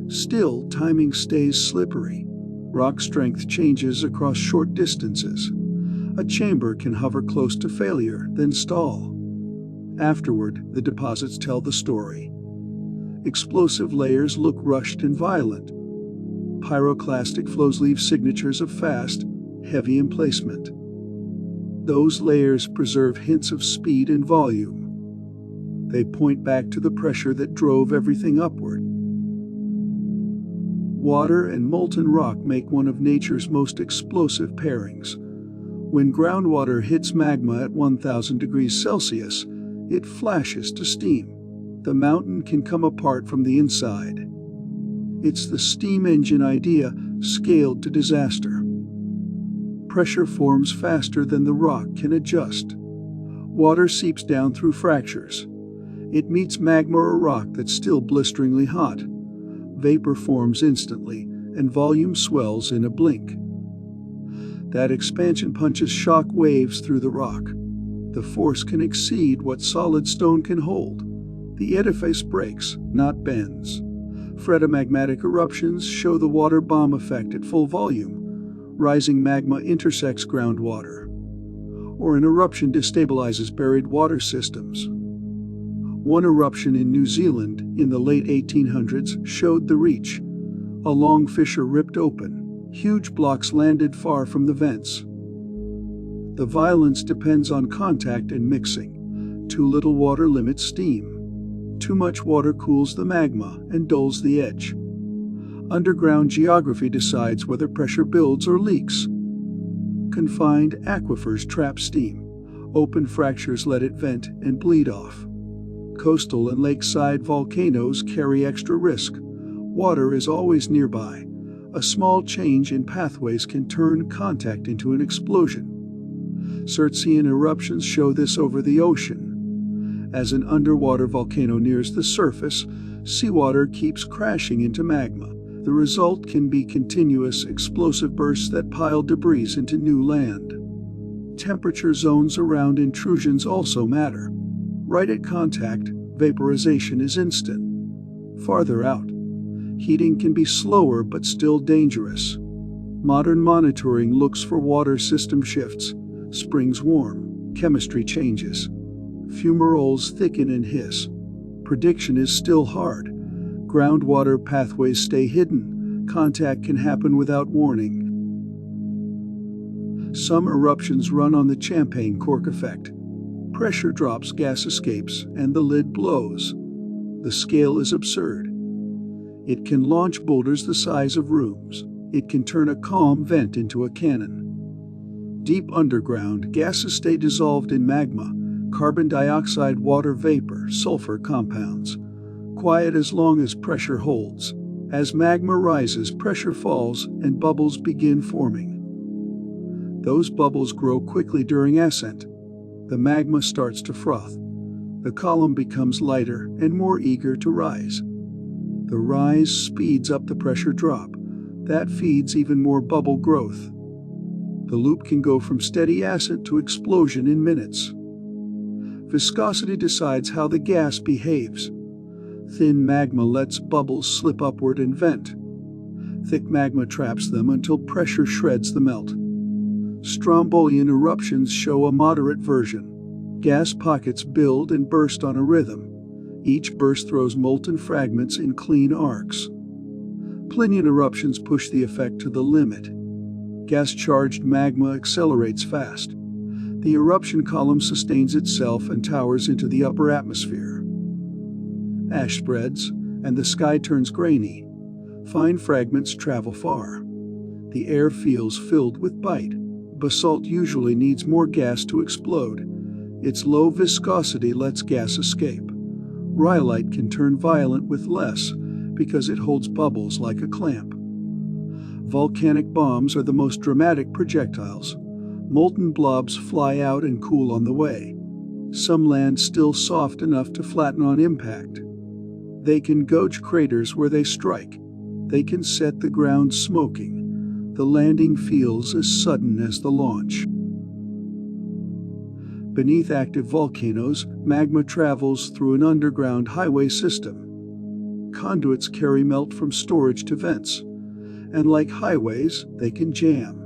Still, timing stays slippery. Rock strength changes across short distances. A chamber can hover close to failure, then stall. Afterward, the deposits tell the story. Explosive layers look rushed and violent. Pyroclastic flows leave signatures of fast, heavy emplacement. Those layers preserve hints of speed and volume. They point back to the pressure that drove everything upward. Water and molten rock make one of nature's most explosive pairings. When groundwater hits magma at 1000 degrees Celsius, it flashes to steam. The mountain can come apart from the inside. It's the steam engine idea scaled to disaster. Pressure forms faster than the rock can adjust. Water seeps down through fractures. It meets magma or rock that's still blisteringly hot. Vapor forms instantly, and volume swells in a blink. That expansion punches shock waves through the rock. The force can exceed what solid stone can hold. The edifice breaks, not bends. Phreatomagmatic eruptions show the water bomb effect at full volume. Rising magma intersects groundwater. Or an eruption destabilizes buried water systems. One eruption in New Zealand in the late 1800s showed the reach. A long fissure ripped open. Huge blocks landed far from the vents. The violence depends on contact and mixing. Too little water limits steam. Too much water cools the magma and dulls the edge. Underground geography decides whether pressure builds or leaks. Confined aquifers trap steam. Open fractures let it vent and bleed off. Coastal and lakeside volcanoes carry extra risk. Water is always nearby. A small change in pathways can turn contact into an explosion. Surtsian eruptions show this over the ocean. As an underwater volcano nears the surface, seawater keeps crashing into magma. The result can be continuous, explosive bursts that pile debris into new land. Temperature zones around intrusions also matter. Right at contact, vaporization is instant. Farther out, heating can be slower but still dangerous. Modern monitoring looks for water system shifts. Springs warm, chemistry changes. Fumaroles thicken and hiss. Prediction is still hard. Groundwater pathways stay hidden. Contact can happen without warning. Some eruptions run on the champagne cork effect. Pressure drops, gas escapes, and the lid blows. The scale is absurd. It can launch boulders the size of rooms. It can turn a calm vent into a cannon. Deep underground, gases stay dissolved in magma, carbon dioxide, water vapor, sulfur compounds. Quiet as long as pressure holds. As magma rises, pressure falls, and bubbles begin forming. Those bubbles grow quickly during ascent. The magma starts to froth. The column becomes lighter and more eager to rise. The rise speeds up the pressure drop. That feeds even more bubble growth. The loop can go from steady ascent to explosion in minutes. Viscosity decides how the gas behaves. Thin magma lets bubbles slip upward and vent. Thick magma traps them until pressure shreds the melt. Strombolian eruptions show a moderate version. Gas pockets build and burst on a rhythm. Each burst throws molten fragments in clean arcs. Plinian eruptions push the effect to the limit. Gas-charged magma accelerates fast. The eruption column sustains itself and towers into the upper atmosphere. Ash spreads, and the sky turns grainy. Fine fragments travel far. The air feels filled with bite. Basalt usually needs more gas to explode. Its low viscosity lets gas escape. Rhyolite can turn violent with less because it holds bubbles like a clamp. Volcanic bombs are the most dramatic projectiles. Molten blobs fly out and cool on the way. Some land still soft enough to flatten on impact. They can gouge craters where they strike. They can set the ground smoking. The landing feels as sudden as the launch. Beneath active volcanoes, magma travels through an underground highway system. Conduits carry melt from storage to vents, and like highways, they can jam.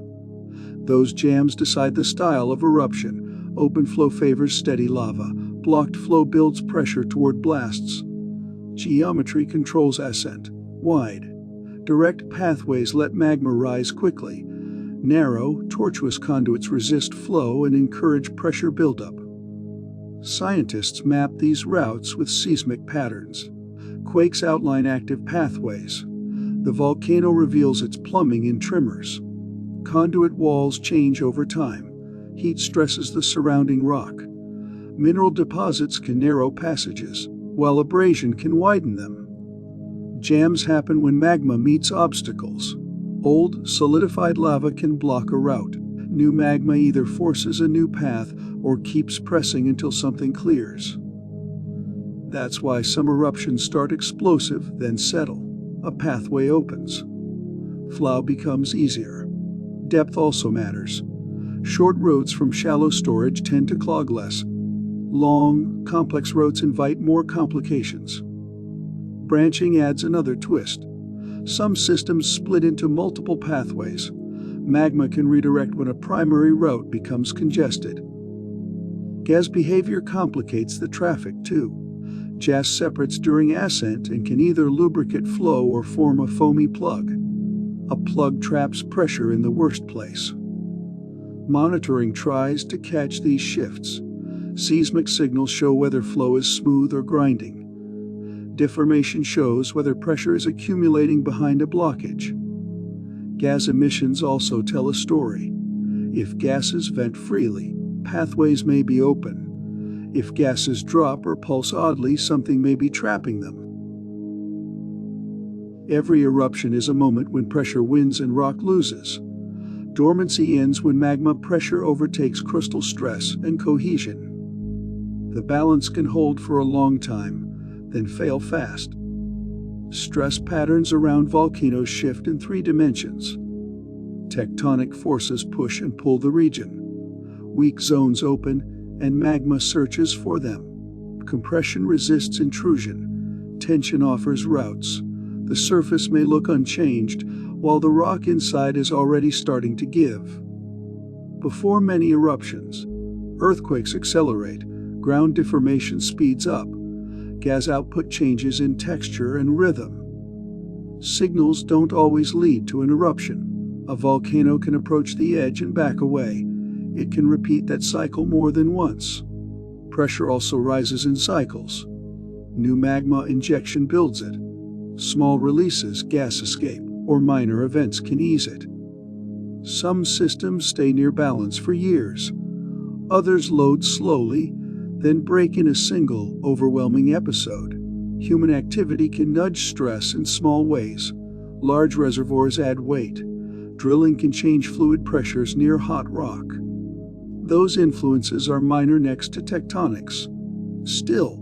Those jams decide the style of eruption. Open flow favors steady lava. blocked flow builds pressure toward blasts. Geometry controls ascent. Wide, direct pathways let magma rise quickly. Narrow, tortuous conduits resist flow and encourage pressure buildup. Scientists map these routes with seismic patterns. Quakes outline active pathways. The volcano reveals its plumbing in tremors. Conduit walls change over time. Heat stresses the surrounding rock. Mineral deposits can narrow passages, while abrasion can widen them. Jams happen when magma meets obstacles. Old, solidified lava can block a route. New magma either forces a new path or keeps pressing until something clears. That's why some eruptions start explosive, then settle. A pathway opens. Flow becomes easier. Depth also matters. Short roads from shallow storage tend to clog less. Long, complex roads invite more complications. Branching adds another twist. Some systems split into multiple pathways. Magma can redirect when a primary route becomes congested. Gas behavior complicates the traffic, too. Gas separates during ascent and can either lubricate flow or form a foamy plug. A plug traps pressure in the worst place. Monitoring tries to catch these shifts. Seismic signals show whether flow is smooth or grinding. Deformation shows whether pressure is accumulating behind a blockage. Gas emissions also tell a story. If gases vent freely, pathways may be open. If gases drop or pulse oddly, something may be trapping them. Every eruption is a moment when pressure wins and rock loses. Dormancy ends when magma pressure overtakes crustal stress and cohesion. The balance can hold for a long time, then fail fast. Stress patterns around volcanoes shift in 3 dimensions. Tectonic forces push and pull the region. Weak zones open, and magma searches for them. Compression resists intrusion. Tension offers routes. The surface may look unchanged, while the rock inside is already starting to give. Before many eruptions, earthquakes accelerate, ground deformation speeds up, gas output changes in texture and rhythm. Signals don't always lead to an eruption. A volcano can approach the edge and back away. It can repeat that cycle more than once. Pressure also rises in cycles. New magma injection builds it. Small releases, gas escape, or minor events can ease it. Some systems stay near balance for years. Others load slowly, then break in a single, overwhelming episode. Human activity can nudge stress in small ways. Large reservoirs add weight. Drilling can change fluid pressures near hot rock. Those influences are minor next to tectonics. Still,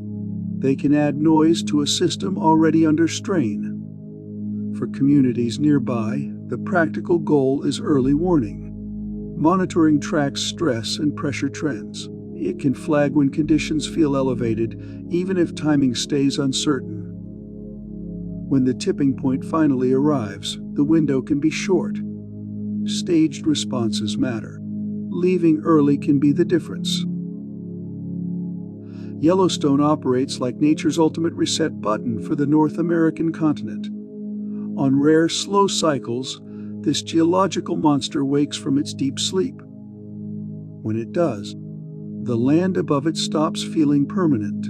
they can add noise to a system already under strain. For communities nearby, the practical goal is early warning. Monitoring tracks stress and pressure trends. It can flag when conditions feel elevated, even if timing stays uncertain. When the tipping point finally arrives, the window can be short. Staged responses matter. Leaving early can be the difference. Yellowstone operates like nature's ultimate reset button for the North American continent. On rare, slow cycles, this geological monster wakes from its deep sleep. When it does, the land above it stops feeling permanent.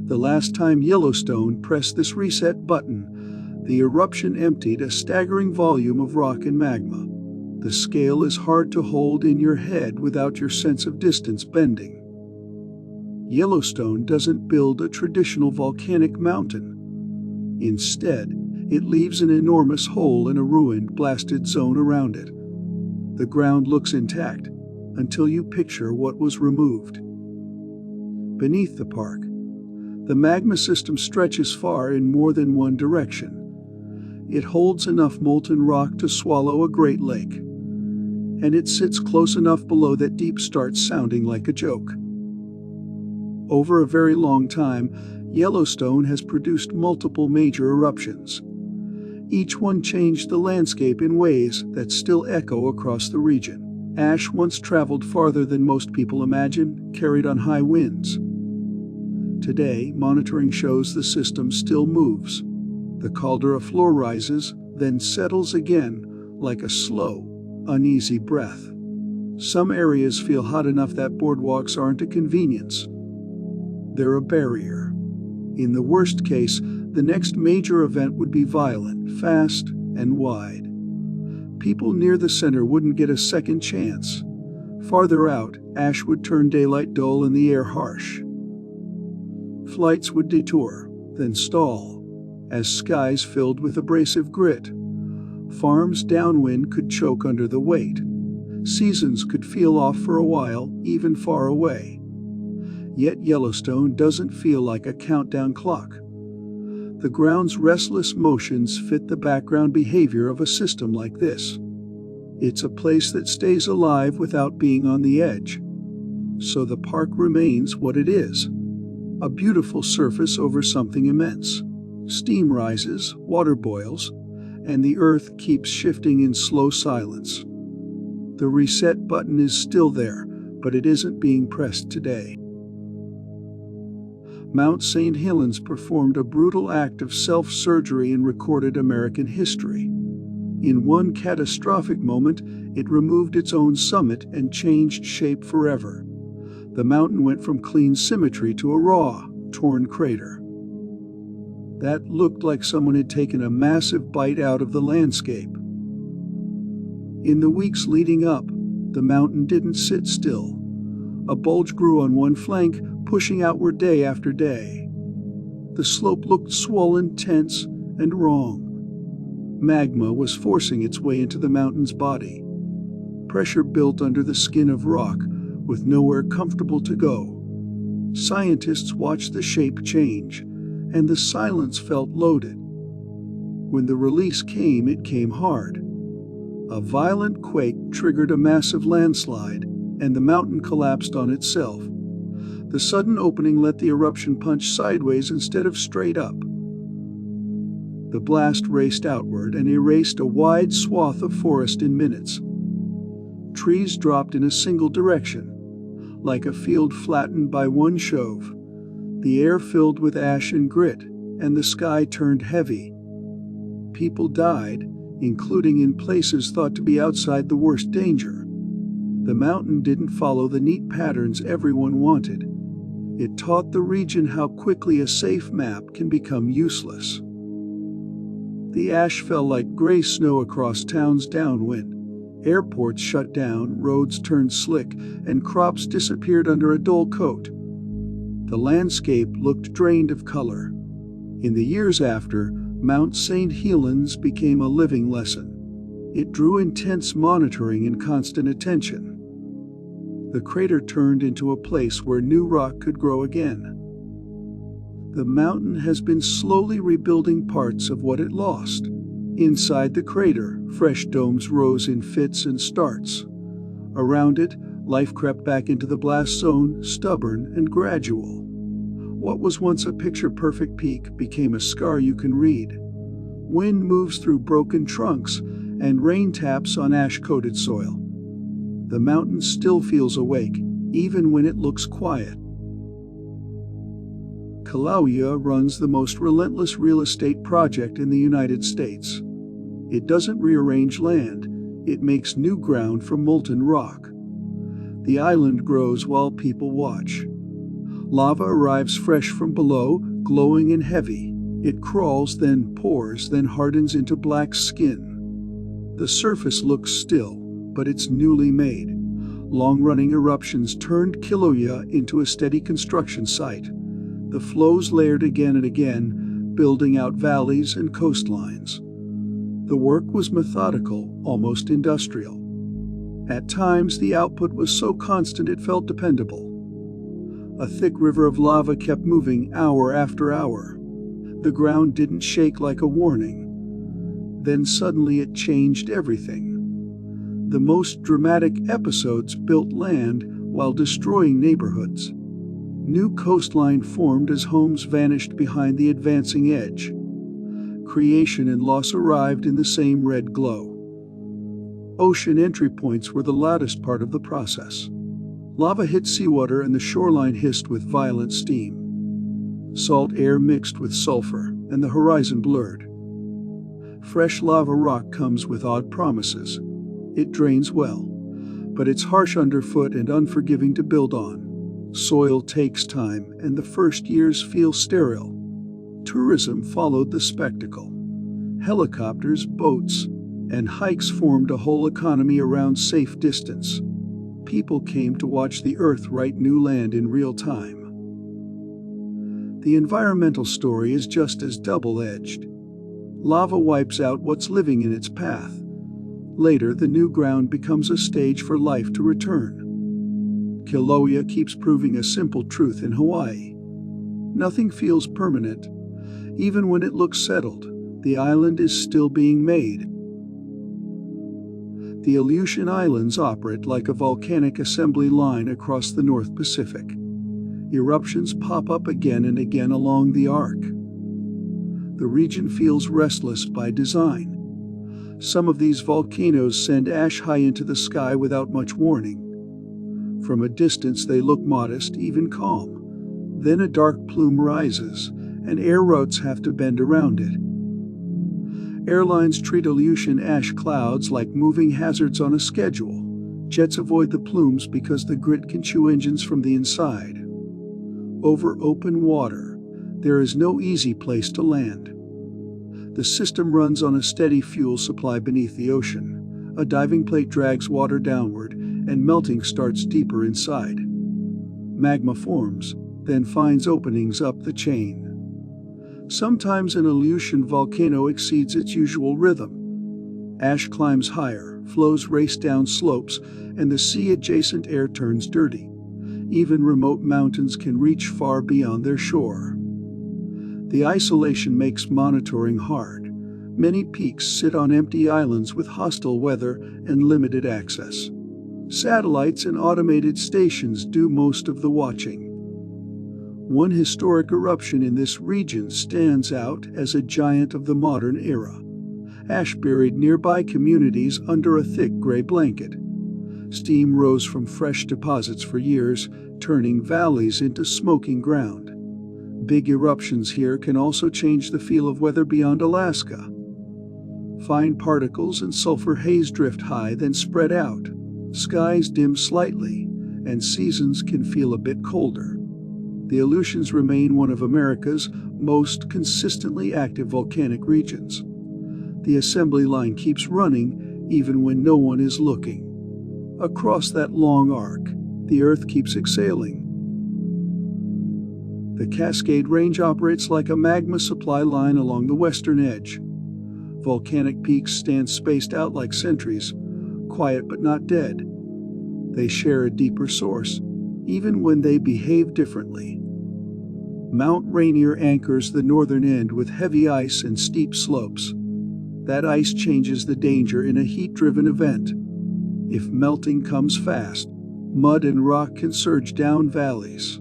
The last time Yellowstone pressed this reset button, the eruption emptied a staggering volume of rock and magma. The scale is hard to hold in your head without your sense of distance bending. Yellowstone doesn't build a traditional volcanic mountain. Instead, it leaves an enormous hole in a ruined, blasted zone around it. The ground looks intact until you picture what was removed. Beneath the park, the magma system stretches far in more than one direction. It holds enough molten rock to swallow a Great Lake, and it sits close enough below that deep starts sounding like a joke. Over a very long time, Yellowstone has produced multiple major eruptions. Each one changed the landscape in ways that still echo across the region. Ash once traveled farther than most people imagine, carried on high winds. Today, monitoring shows the system still moves. The caldera floor rises, then settles again, like a slow, uneasy breath. Some areas feel hot enough that boardwalks aren't a convenience. They're a barrier. In the worst case, the next major event would be violent, fast, and wide. People near the center wouldn't get a second chance. Farther out, ash would turn daylight dull and the air harsh. Flights would detour, then stall, as skies filled with abrasive grit. Farms downwind could choke under the weight. Seasons could feel off for a while, even far away. Yet Yellowstone doesn't feel like a countdown clock. The ground's restless motions fit the background behavior of a system like this. It's a place that stays alive without being on the edge. So the park remains what it is: a beautiful surface over something immense. Steam rises, water boils, and the earth keeps shifting in slow silence. The reset button is still there, but it isn't being pressed today. Mount St. Helens performed a brutal act of self-surgery in recorded American history. In one catastrophic moment, it removed its own summit and changed shape forever. The mountain went from clean symmetry to a raw, torn crater. That looked like someone had taken a massive bite out of the landscape. In the weeks leading up, the mountain didn't sit still. A bulge grew on one flank, pushing outward day after day. The slope looked swollen, tense, and wrong. Magma was forcing its way into the mountain's body. Pressure built under the skin of rock, with nowhere comfortable to go. Scientists watched the shape change, and the silence felt loaded. When the release came, it came hard. A violent quake triggered a massive landslide, and the mountain collapsed on itself. The sudden opening let the eruption punch sideways instead of straight up. The blast raced outward and erased a wide swath of forest in minutes. Trees dropped in a single direction, like a field flattened by one shove. The air filled with ash and grit, and the sky turned heavy. People died, including in places thought to be outside the worst danger. The mountain didn't follow the neat patterns everyone wanted. It taught the region how quickly a safe map can become useless. The ash fell like gray snow across towns downwind. Airports shut down, roads turned slick, and crops disappeared under a dull coat. The landscape looked drained of color. In the years after, Mount St. Helens became a living lesson. It drew intense monitoring and constant attention. The crater turned into a place where new rock could grow again. The mountain has been slowly rebuilding parts of what it lost. Inside the crater, fresh domes rose in fits and starts. Around it, life crept back into the blast zone, stubborn and gradual. What was once a picture-perfect peak became a scar you can read. Wind moves through broken trunks, and rain taps on ash-coated soil. The mountain still feels awake, even when it looks quiet. Kilauea runs the most relentless real estate project in the United States. It doesn't rearrange land, it makes new ground from molten rock. The island grows while people watch. Lava arrives fresh from below, glowing and heavy. It crawls, then pours, then hardens into black skin. The surface looks still, but it's newly made. Long-running eruptions turned Kilauea into a steady construction site. The flows layered again and again, building out valleys and coastlines. The work was methodical, almost industrial. At times, the output was so constant it felt dependable. A thick river of lava kept moving hour after hour. The ground didn't shake like a warning. Then suddenly it changed everything. The most dramatic episodes built land while destroying neighborhoods. New coastline formed as homes vanished behind the advancing edge. Creation and loss arrived in the same red glow. Ocean entry points were the loudest part of the process. Lava hit seawater and the shoreline hissed with violent steam. Salt air mixed with sulfur, and the horizon blurred. Fresh lava rock comes with odd promises. It drains well, but it's harsh underfoot and unforgiving to build on. Soil takes time, and the first years feel sterile. Tourism followed the spectacle. Helicopters, boats, and hikes formed a whole economy around safe distance. People came to watch the Earth write new land in real time. The environmental story is just as double-edged. Lava wipes out what's living in its path. Later, the new ground becomes a stage for life to return. Kilauea keeps proving a simple truth in Hawaii. Nothing feels permanent. Even when it looks settled, the island is still being made. The Aleutian Islands operate like a volcanic assembly line across the North Pacific. Eruptions pop up again and again along the arc. The region feels restless by design. Some of these volcanoes send ash high into the sky without much warning. From a distance they look modest, even calm. Then a dark plume rises, and air routes have to bend around it. Airlines treat Aleutian ash clouds like moving hazards on a schedule. Jets avoid the plumes because the grit can chew engines from the inside. Over open water, there is no easy place to land. The system runs on a steady fuel supply beneath the ocean. A diving plate drags water downward, and melting starts deeper inside. Magma forms, then finds openings up the chain. Sometimes an Aleutian volcano exceeds its usual rhythm. Ash climbs higher, flows race down slopes, and the sea-adjacent air turns dirty. Even remote mountains can reach far beyond their shore. The isolation makes monitoring hard. Many peaks sit on empty islands with hostile weather and limited access. Satellites and automated stations do most of the watching. One historic eruption in this region stands out as a giant of the modern era. Ash buried nearby communities under a thick gray blanket. Steam rose from fresh deposits for years, turning valleys into smoking ground. Big eruptions here can also change the feel of weather beyond Alaska. Fine particles and sulfur haze drift high, then spread out. Skies dim slightly, and seasons can feel a bit colder. The Aleutians remain one of America's most consistently active volcanic regions. The assembly line keeps running even when no one is looking. Across that long arc, the Earth keeps exhaling. The Cascade Range operates like a magma supply line along the western edge. Volcanic peaks stand spaced out like sentries, quiet but not dead. They share a deeper source, even when they behave differently. Mount Rainier anchors the northern end with heavy ice and steep slopes. That ice changes the danger in a heat-driven event. If melting comes fast, mud and rock can surge down valleys.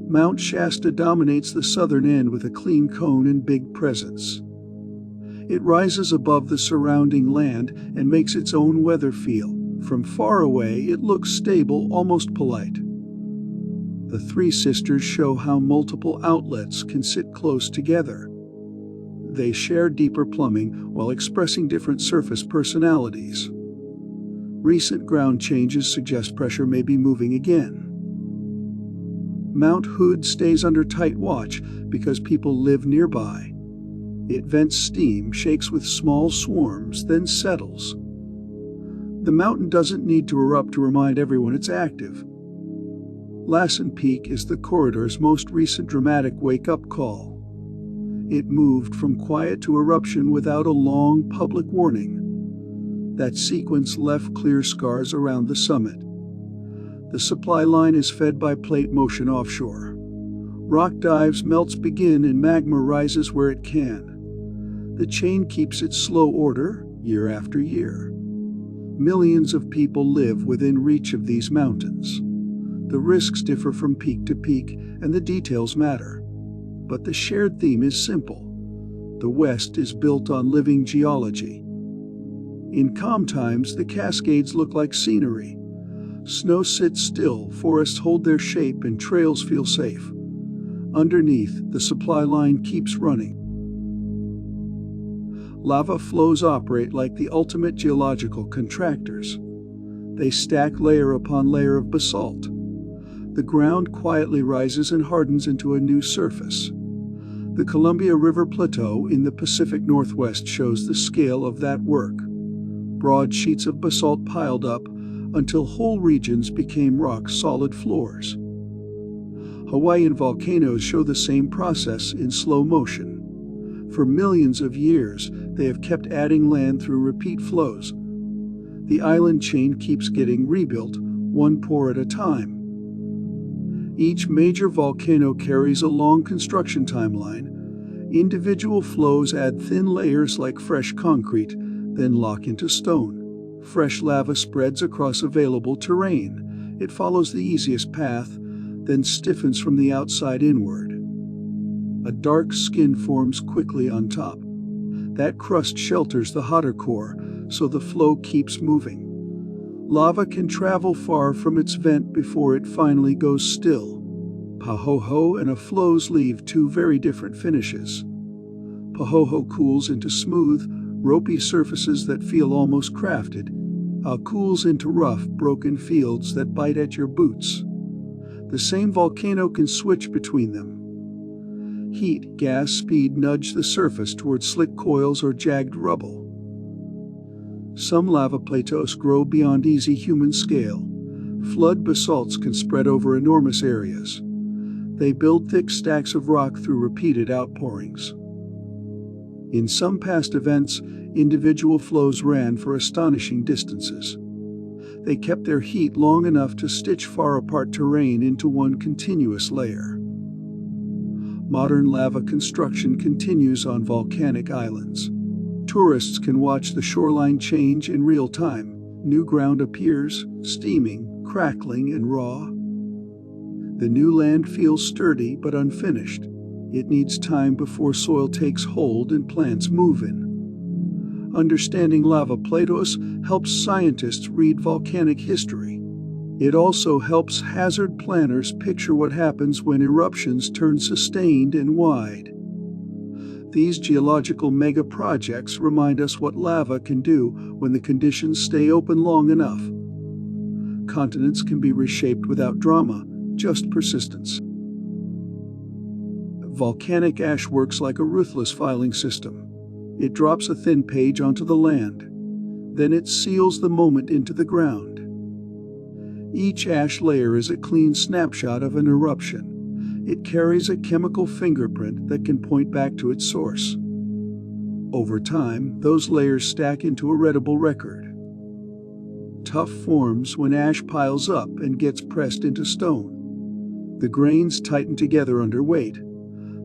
Mount Shasta dominates the southern end with a clean cone and big presence. It rises above the surrounding land and makes its own weather feel. From far away, it looks stable, almost polite. The Three Sisters show how multiple outlets can sit close together. They share deeper plumbing while expressing different surface personalities. Recent ground changes suggest pressure may be moving again. Mount Hood stays under tight watch because people live nearby. It vents steam, shakes with small swarms, then settles. The mountain doesn't need to erupt to remind everyone it's active. Lassen Peak is the corridor's most recent dramatic wake-up call. It moved from quiet to eruption without a long public warning. That sequence left clear scars around the summit. The supply line is fed by plate motion offshore. Rock dives, melts begin, and magma rises where it can. The chain keeps its slow order year after year. Millions of people live within reach of these mountains. The risks differ from peak to peak, and the details matter. But the shared theme is simple. The West is built on living geology. In calm times, the Cascades look like scenery. Snow sits still, forests hold their shape, and trails feel safe. Underneath, the supply line keeps running. Lava flows operate like the ultimate geological contractors. They stack layer upon layer of basalt. The ground quietly rises and hardens into a new surface. The Columbia River Plateau in the Pacific Northwest shows the scale of that work. Broad sheets of basalt piled up until whole regions became rock-solid floors. Hawaiian volcanoes show the same process in slow motion. For millions of years, they have kept adding land through repeat flows. The island chain keeps getting rebuilt, one pore at a time. Each major volcano carries a long construction timeline. Individual flows add thin layers like fresh concrete, then lock into stone. Fresh lava spreads across available terrain. It follows the easiest path, then stiffens from the outside inward. A dark skin forms quickly on top. That crust shelters the hotter core, so the flow keeps moving. Lava can travel far from its vent before it finally goes still. Pahoho and a flows leave two very different finishes. Pahoho cools into smooth, ropey surfaces that feel almost crafted. Cools into rough, broken fields that bite at your boots. The same volcano can switch between them. Heat, gas, speed nudge the surface towards slick coils or jagged rubble. Some lava plateaus grow beyond easy human scale. Flood basalts can spread over enormous areas. They build thick stacks of rock through repeated outpourings. In some past events, individual flows ran for astonishing distances. They kept their heat long enough to stitch far apart terrain into one continuous layer. Modern lava construction continues on volcanic islands. Tourists can watch the shoreline change in real time. New ground appears, steaming, crackling, and raw. The new land feels sturdy but unfinished. It needs time before soil takes hold and plants move in. Understanding lava plateaus helps scientists read volcanic history. It also helps hazard planners picture what happens when eruptions turn sustained and wide. These geological mega projects remind us what lava can do when the conditions stay open long enough. Continents can be reshaped without drama, just persistence. Volcanic ash works like a ruthless filing system. It drops a thin page onto the land. Then it seals the moment into the ground. Each ash layer is a clean snapshot of an eruption. It carries a chemical fingerprint that can point back to its source. Over time, those layers stack into a readable record. Tuff forms when ash piles up and gets pressed into stone. The grains tighten together under weight.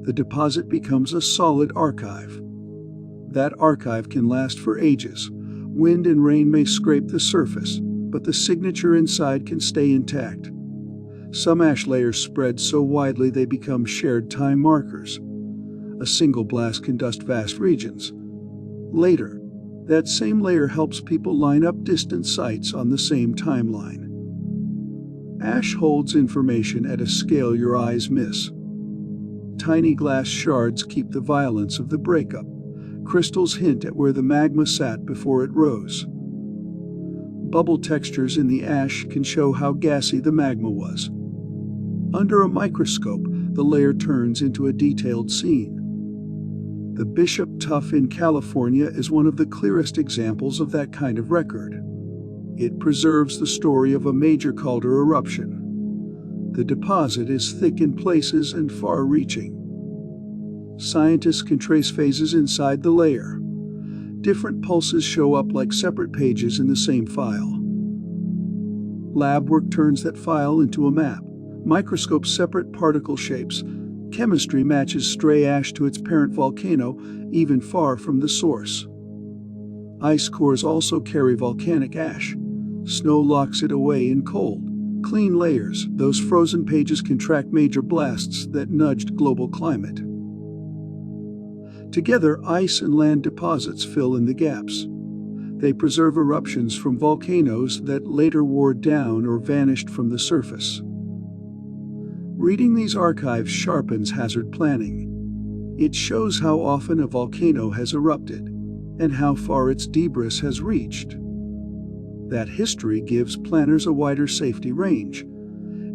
The deposit becomes a solid archive. That archive can last for ages. Wind and rain may scrape the surface, but the signature inside can stay intact. Some ash layers spread so widely they become shared time markers. A single blast can dust vast regions. Later, that same layer helps people line up distant sites on the same timeline. Ash holds information at a scale your eyes miss. Tiny glass shards keep the violence of the breakup. Crystals hint at where the magma sat before it rose. Bubble textures in the ash can show how gassy the magma was. Under a microscope, the layer turns into a detailed scene. The Bishop Tuff in California is one of the clearest examples of that kind of record. It preserves the story of a major Caldera eruption. The deposit is thick in places and far-reaching. Scientists can trace phases inside the layer. Different pulses show up like separate pages in the same file. Lab work turns that file into a map. Microscopes separate particle shapes. Chemistry matches stray ash to its parent volcano, even far from the source. Ice cores also carry volcanic ash. Snow locks it away in cold. Clean layers, those frozen pages can track major blasts that nudged global climate. Together, ice and land deposits fill in the gaps. They preserve eruptions from volcanoes that later wore down or vanished from the surface. Reading these archives sharpens hazard planning. It shows how often a volcano has erupted and how far its debris has reached. That history gives planners a wider safety range.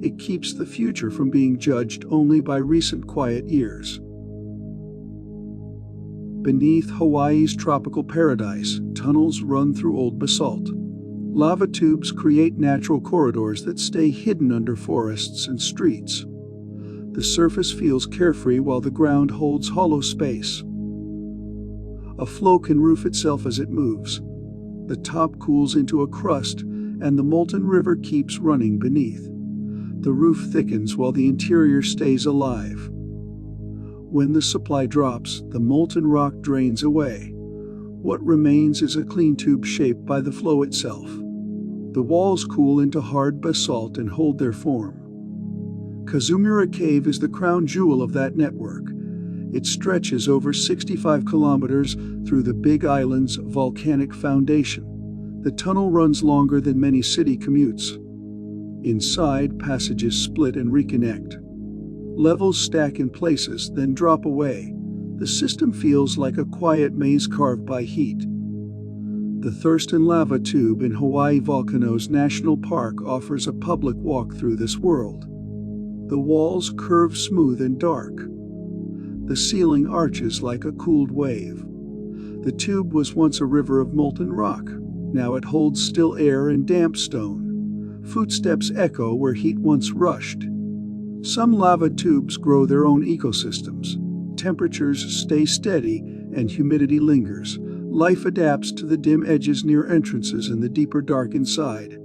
It keeps the future from being judged only by recent quiet years. Beneath Hawaii's tropical paradise, tunnels run through old basalt. Lava tubes create natural corridors that stay hidden under forests and streets. The surface feels carefree while the ground holds hollow space. A flow can roof itself as it moves. The top cools into a crust, and the molten river keeps running beneath. The roof thickens while the interior stays alive. When the supply drops, the molten rock drains away. What remains is a clean tube shaped by the flow itself. The walls cool into hard basalt and hold their form. Kazumura Cave is the crown jewel of that network. It stretches over 65 kilometers through the Big Island's volcanic foundation. The tunnel runs longer than many city commutes. Inside, passages split and reconnect. Levels stack in places, then drop away. The system feels like a quiet maze carved by heat. The Thurston Lava Tube in Hawaii Volcanoes National Park offers a public walk through this world. The walls curve smooth and dark. The ceiling arches like a cooled wave. The tube was once a river of molten rock. Now it holds still air and damp stone. Footsteps echo where heat once rushed. Some lava tubes grow their own ecosystems. Temperatures stay steady and humidity lingers. Life adapts to the dim edges near entrances and the deeper dark inside.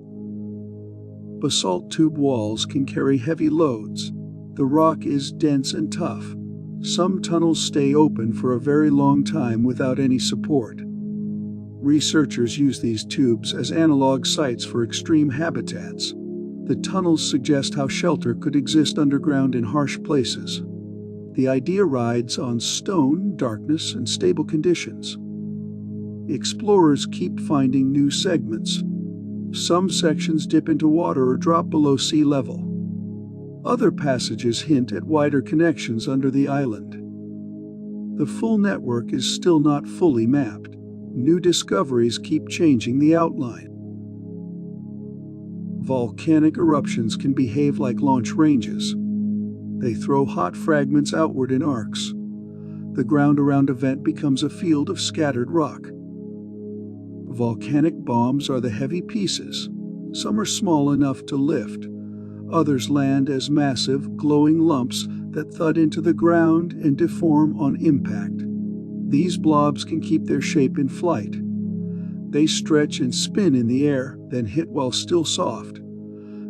Basalt tube walls can carry heavy loads. The rock is dense and tough. Some tunnels stay open for a very long time without any support. Researchers use these tubes as analog sites for extreme habitats. The tunnels suggest how shelter could exist underground in harsh places. The idea rides on stone, darkness, and stable conditions. Explorers keep finding new segments. Some sections dip into water or drop below sea level. Other passages hint at wider connections under the island. The full network is still not fully mapped. New discoveries keep changing the outline. Volcanic eruptions can behave like launch ranges. They throw hot fragments outward in arcs. The ground around a vent becomes a field of scattered rock. Volcanic bombs are the heavy pieces. Some are small enough to lift. Others land as massive, glowing lumps that thud into the ground and deform on impact. These blobs can keep their shape in flight. They stretch and spin in the air, then hit while still soft.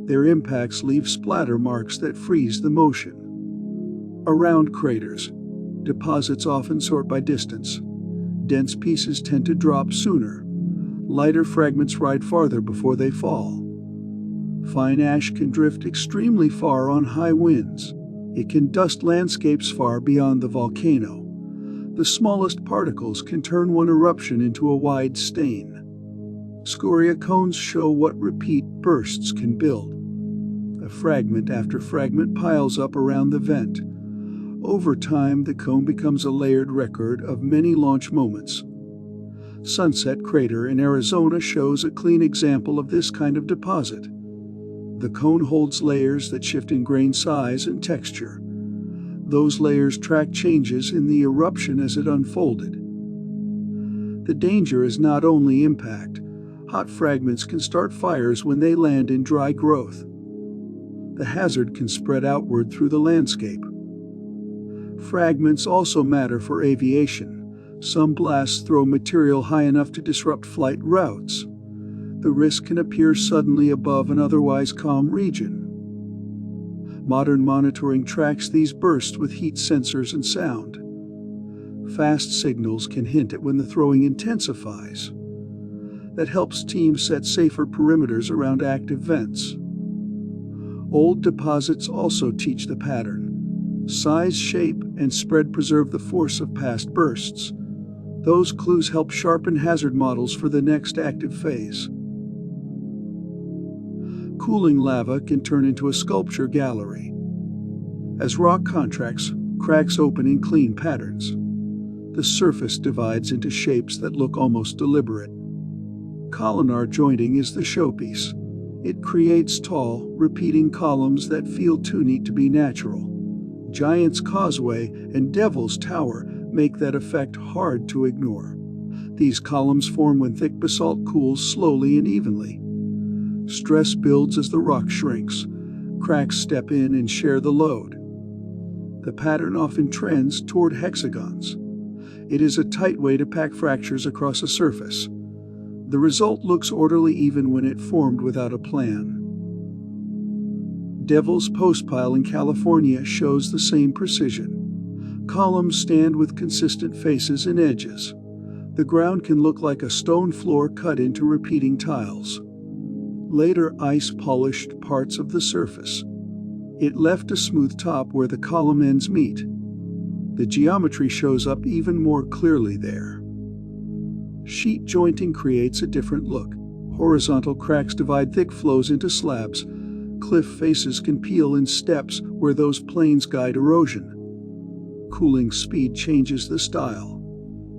Their impacts leave splatter marks that freeze the motion. Around craters, deposits often sort by distance. Dense pieces tend to drop sooner. Lighter fragments ride farther before they fall. Fine ash can drift extremely far on high winds. It can dust landscapes far beyond the volcano. The smallest particles can turn one eruption into a wide stain. Scoria cones show what repeat bursts can build. Fragment after fragment piles up around the vent. Over time, the cone becomes a layered record of many launch moments. Sunset Crater in Arizona shows a clean example of this kind of deposit. The cone holds layers that shift in grain size and texture. Those layers track changes in the eruption as it unfolded. The danger is not only impact. Hot fragments can start fires when they land in dry growth. The hazard can spread outward through the landscape. Fragments also matter for aviation. Some blasts throw material high enough to disrupt flight routes. The risk can appear suddenly above an otherwise calm region. Modern monitoring tracks these bursts with heat sensors and sound. Fast signals can hint at when the throwing intensifies. That helps teams set safer perimeters around active vents. Old deposits also teach the pattern. Size, shape, and spread preserve the force of past bursts. Those clues help sharpen hazard models for the next active phase. Cooling lava can turn into a sculpture gallery. As rock contracts, cracks open in clean patterns. The surface divides into shapes that look almost deliberate. Columnar jointing is the showpiece. It creates tall, repeating columns that feel too neat to be natural. Giant's Causeway and Devil's Tower make that effect hard to ignore. These columns form when thick basalt cools slowly and evenly. Stress builds as the rock shrinks. Cracks step in and share the load. The pattern often trends toward hexagons. It is a tight way to pack fractures across a surface. The result looks orderly even when it formed without a plan. Devil's Postpile in California shows the same precision. Columns stand with consistent faces and edges. The ground can look like a stone floor cut into repeating tiles. Later, ice polished parts of the surface. It left a smooth top where the column ends meet. The geometry shows up even more clearly there. Sheet jointing creates a different look. Horizontal cracks divide thick flows into slabs. Cliff faces can peel in steps where those planes guide erosion. Cooling speed changes the style.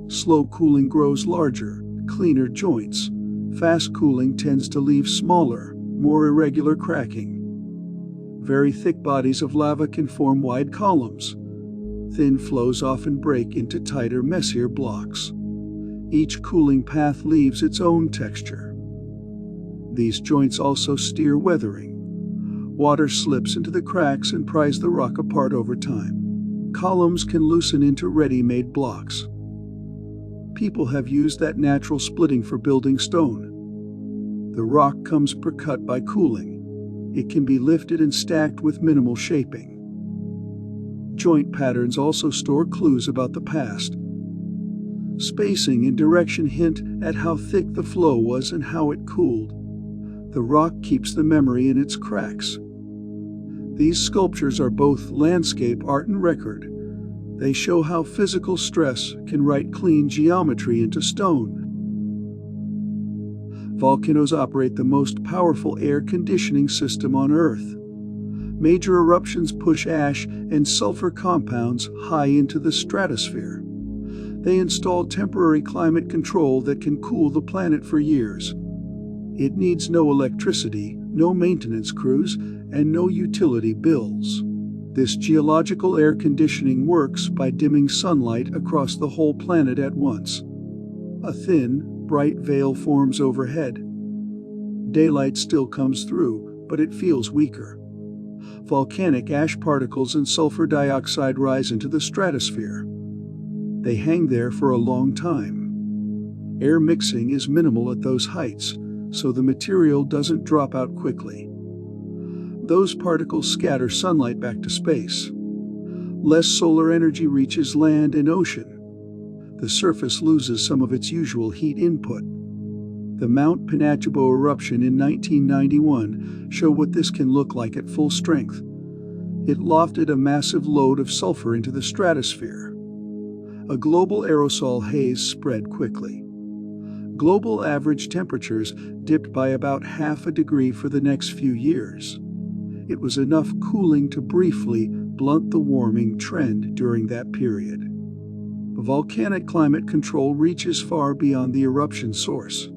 Slow cooling grows larger, cleaner joints. Fast cooling tends to leave smaller, more irregular cracking. Very thick bodies of lava can form wide columns. Thin flows often break into tighter, messier blocks. Each cooling path leaves its own texture. These joints also steer weathering. Water slips into the cracks and pries the rock apart over time. Columns can loosen into ready-made blocks. People have used that natural splitting for building stone. The rock comes precut by cooling. It can be lifted and stacked with minimal shaping. Joint patterns also store clues about the past. Spacing and direction hint at how thick the flow was and how it cooled. The rock keeps the memory in its cracks. These sculptures are both landscape art and record. They show how physical stress can write clean geometry into stone. Volcanoes operate the most powerful air conditioning system on Earth. Major eruptions push ash and sulfur compounds high into the stratosphere. They install temporary climate control that can cool the planet for years. It needs no electricity, no maintenance crews, and no utility bills. This geological air conditioning works by dimming sunlight across the whole planet at once. A thin, bright veil forms overhead. Daylight still comes through, but it feels weaker. Volcanic ash particles and sulfur dioxide rise into the stratosphere. They hang there for a long time. Air mixing is minimal at those heights, so the material doesn't drop out quickly. Those particles scatter sunlight back to space. Less solar energy reaches land and ocean. The surface loses some of its usual heat input. The Mount Pinatubo eruption in 1991 showed what this can look like at full strength. It lofted a massive load of sulfur into the stratosphere. A global aerosol haze spread quickly. Global average temperatures dipped by about half a degree for the next few years. It was enough cooling to briefly blunt the warming trend during that period. Volcanic climate control reaches far beyond the eruption source.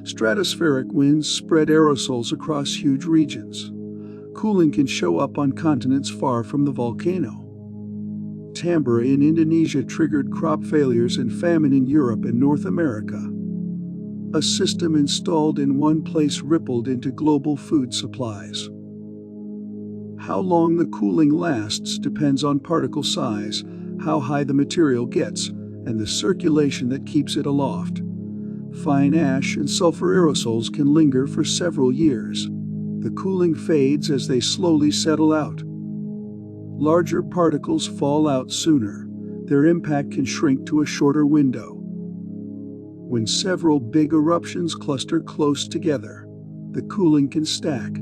Stratospheric winds spread aerosols across huge regions. Cooling can show up on continents far from the volcano. Tambora in Indonesia triggered crop failures and famine in Europe and North America. A system installed in one place rippled into global food supplies. How long the cooling lasts depends on particle size, how high the material gets, and the circulation that keeps it aloft. Fine ash and sulfur aerosols can linger for several years. The cooling fades as they slowly settle out. Larger particles fall out sooner. Their impact can shrink to a shorter window. When several big eruptions cluster close together, the cooling can stack.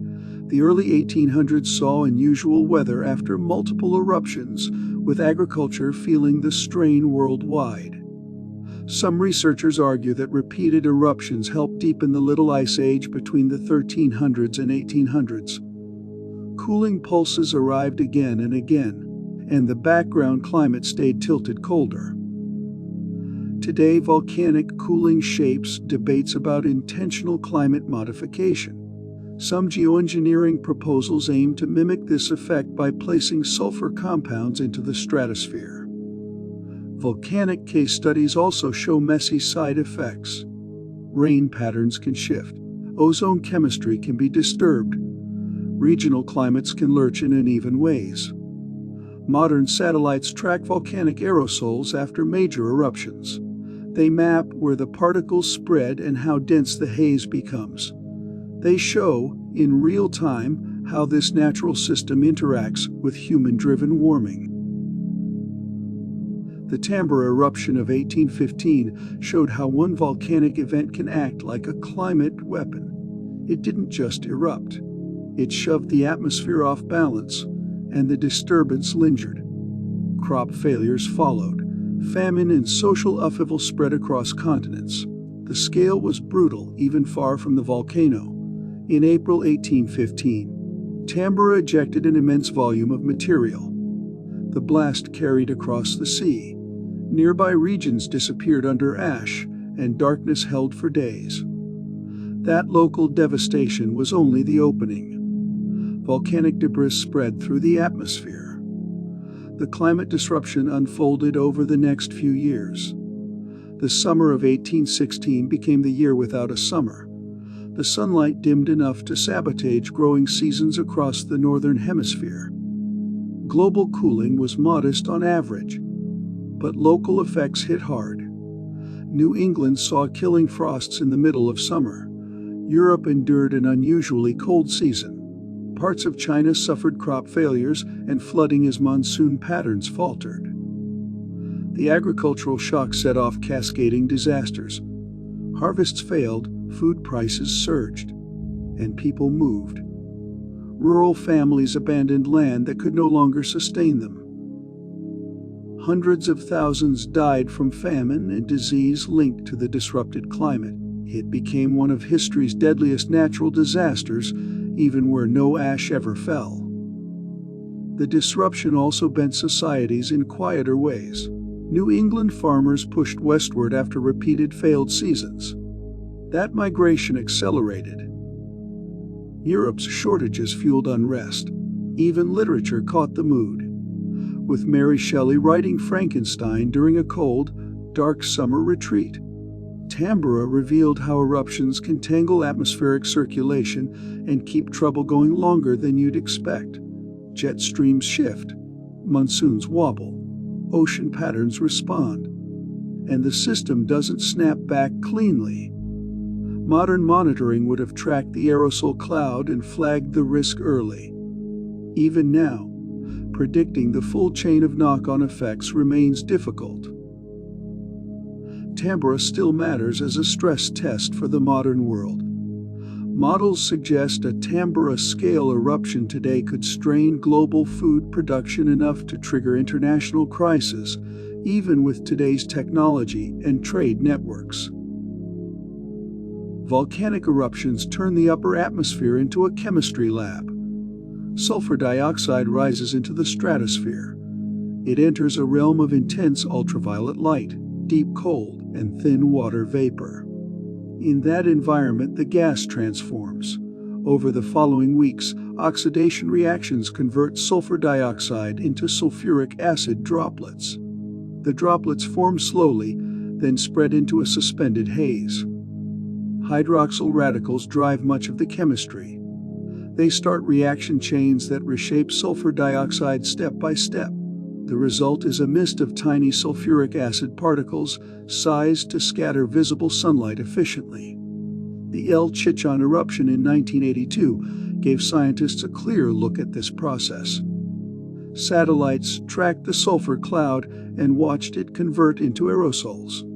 The early 1800s saw unusual weather after multiple eruptions, with agriculture feeling the strain worldwide. Some researchers argue that repeated eruptions helped deepen the Little Ice Age between the 1300s and 1800s. Cooling pulses arrived again and again, and the background climate stayed tilted colder. Today, volcanic cooling shapes debates about intentional climate modification. Some geoengineering proposals aim to mimic this effect by placing sulfur compounds into the stratosphere. Volcanic case studies also show messy side effects. Rain patterns can shift. Ozone chemistry can be disturbed. Regional climates can lurch in uneven ways. Modern satellites track volcanic aerosols after major eruptions. They map where the particles spread and how dense the haze becomes. They show, in real time, how this natural system interacts with human-driven warming. The Tambora eruption of 1815 showed how one volcanic event can act like a climate weapon. It didn't just erupt. It shoved the atmosphere off balance, and the disturbance lingered. Crop failures followed. Famine and social upheaval spread across continents. The scale was brutal, even far from the volcano. In April 1815, Tambora ejected an immense volume of material. The blast carried across the sea. Nearby regions disappeared under ash, and darkness held for days. That local devastation was only the opening. Volcanic debris spread through the atmosphere. The climate disruption unfolded over the next few years. The summer of 1816 became the year without a summer. The sunlight dimmed enough to sabotage growing seasons across the northern hemisphere. Global cooling was modest on average, but local effects hit hard. New England saw killing frosts in the middle of summer. Europe endured an unusually cold season. Parts of China suffered crop failures and flooding as monsoon patterns faltered. The agricultural shock set off cascading disasters. Harvests failed, food prices surged, and people moved. Rural families abandoned land that could no longer sustain them. Hundreds of thousands died from famine and disease linked to the disrupted climate. It became one of history's deadliest natural disasters, even where no ash ever fell. The disruption also bent societies in quieter ways. New England farmers pushed westward after repeated failed seasons. That migration accelerated. Europe's shortages fueled unrest. Even literature caught the mood, with Mary Shelley writing Frankenstein during a cold, dark summer retreat. Tambora revealed how eruptions can tangle atmospheric circulation and keep trouble going longer than you'd expect. Jet streams shift, monsoons wobble, ocean patterns respond, and the system doesn't snap back cleanly. Modern monitoring would have tracked the aerosol cloud and flagged the risk early. Even now, predicting the full chain of knock-on effects remains difficult. Tambora still matters as a stress test for the modern world. Models suggest a Tambora-scale eruption today could strain global food production enough to trigger international crisis, even with today's technology and trade networks. Volcanic eruptions turn the upper atmosphere into a chemistry lab. Sulfur dioxide rises into the stratosphere. It enters a realm of intense ultraviolet light, deep cold, and thin water vapor. In that environment, the gas transforms. Over the following weeks, oxidation reactions convert sulfur dioxide into sulfuric acid droplets. The droplets form slowly, then spread into a suspended haze. Hydroxyl radicals drive much of the chemistry. They start reaction chains that reshape sulfur dioxide step by step. The result is a mist of tiny sulfuric acid particles, sized to scatter visible sunlight efficiently. The El Chichon eruption in 1982 gave scientists a clear look at this process. Satellites tracked the sulfur cloud and watched it convert into aerosols.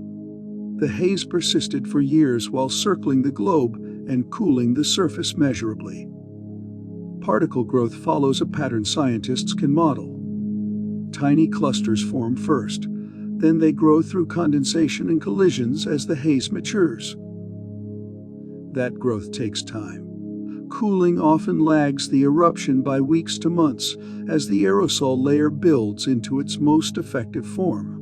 The haze persisted for years while circling the globe and cooling the surface measurably. Particle growth follows a pattern scientists can model. Tiny clusters form first, Then they grow through condensation and collisions as the haze matures. That growth takes time. Cooling often lags the eruption by weeks to months as the aerosol layer builds into its most effective form.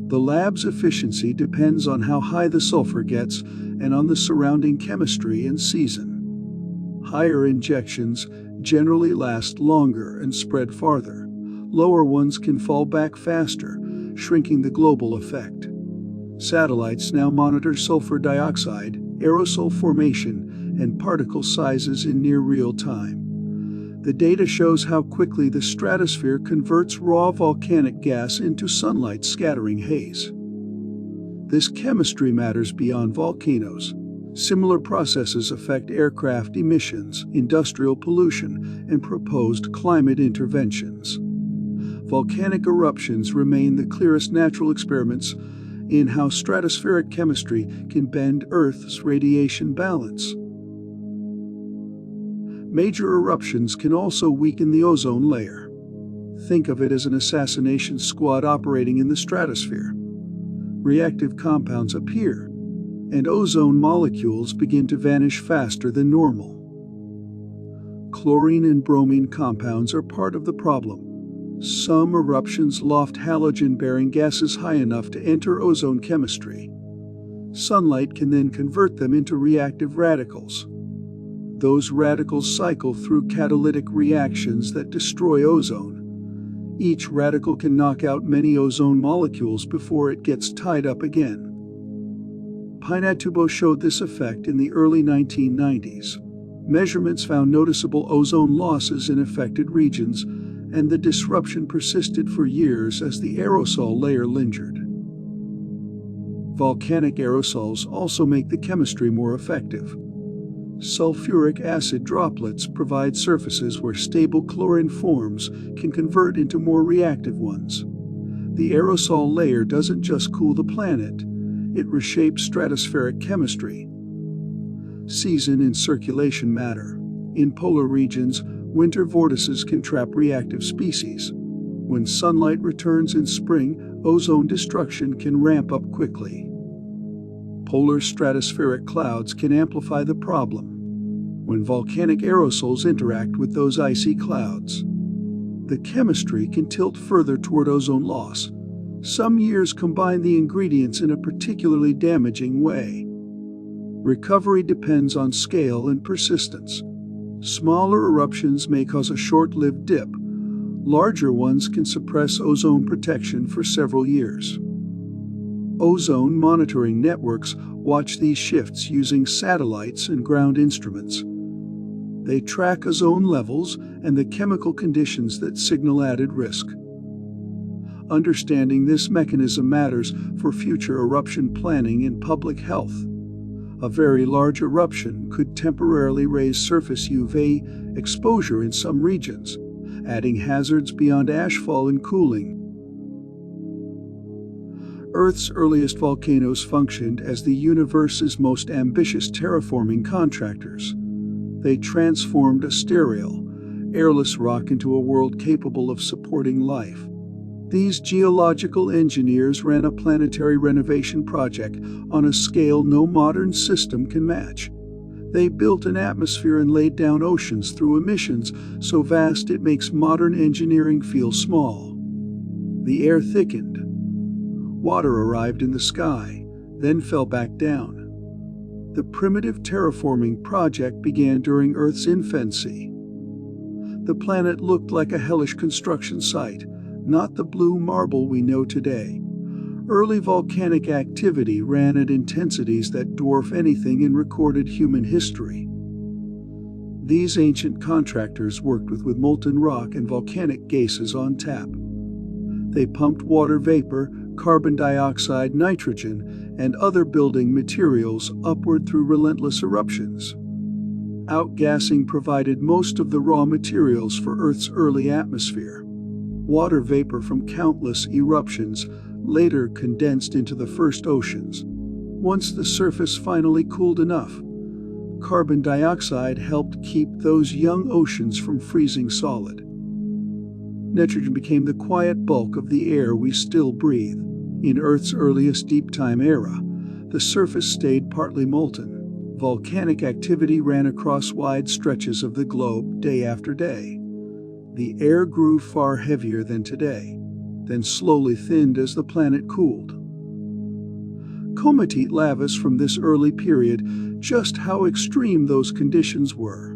The lab's efficiency depends on how high the sulfur gets and on the surrounding chemistry and season. Higher injections generally last longer and spread farther. Lower ones can fall back faster, shrinking the global effect. Satellites now monitor sulfur dioxide, aerosol formation, and particle sizes in near real time. The data shows how quickly the stratosphere converts raw volcanic gas into sunlight-scattering haze. This chemistry matters beyond volcanoes. Similar processes affect aircraft emissions, industrial pollution, and proposed climate interventions. Volcanic eruptions remain the clearest natural experiments in how stratospheric chemistry can bend Earth's radiation balance. Major eruptions can also weaken the ozone layer. Think of it as an assassination squad operating in the stratosphere. Reactive compounds appear, and ozone molecules begin to vanish faster than normal. Chlorine and bromine compounds are part of the problem. Some eruptions loft halogen-bearing gases high enough to enter ozone chemistry. Sunlight can then convert them into reactive radicals. Those radicals cycle through catalytic reactions that destroy ozone. Each radical can knock out many ozone molecules before it gets tied up again. Pinatubo showed this effect in the early 1990s. Measurements found noticeable ozone losses in affected regions, and the disruption persisted for years as the aerosol layer lingered. Volcanic aerosols also make the chemistry more effective. Sulfuric acid droplets provide surfaces where stable chlorine forms can convert into more reactive ones. The aerosol layer doesn't just cool the planet, it reshapes stratospheric chemistry. Season and circulation matter. In polar regions, winter vortices can trap reactive species. When sunlight returns in spring, ozone destruction can ramp up quickly. Polar stratospheric clouds can amplify the problem. When volcanic aerosols interact with those icy clouds, the chemistry can tilt further toward ozone loss. Some years combine the ingredients in a particularly damaging way. Recovery depends on scale and persistence. Smaller eruptions may cause a short-lived dip. Larger ones can suppress ozone protection for several years. Ozone monitoring networks watch these shifts using satellites and ground instruments. They track ozone levels and the chemical conditions that signal added risk. Understanding this mechanism matters for future eruption planning and public health. A very large eruption could temporarily raise surface UV exposure in some regions, adding hazards beyond ashfall and cooling. Earth's earliest volcanoes functioned as the universe's most ambitious terraforming contractors. They transformed a sterile, airless rock into a world capable of supporting life. These geological engineers ran a planetary renovation project on a scale no modern system can match. They built an atmosphere and laid down oceans through emissions so vast it makes modern engineering feel small. The air thickened. Water arrived in the sky, then fell back down. The primitive terraforming project began during Earth's infancy. The planet looked like a hellish construction site, not the blue marble we know today. Early volcanic activity ran at intensities that dwarf anything in recorded human history. These ancient contractors worked with molten rock and volcanic gases on tap. They pumped water vapor, carbon dioxide, nitrogen, and other building materials upward through relentless eruptions. Outgassing provided most of the raw materials for Earth's early atmosphere. Water vapor from countless eruptions later condensed into the first oceans. Once the surface finally cooled enough, carbon dioxide helped keep those young oceans from freezing solid. Nitrogen became the quiet bulk of the air we still breathe. In Earth's earliest deep-time era, the surface stayed partly molten. Volcanic activity ran across wide stretches of the globe day after day. The air grew far heavier than today, then slowly thinned as the planet cooled. Cometite lavas from this early period just how extreme those conditions were.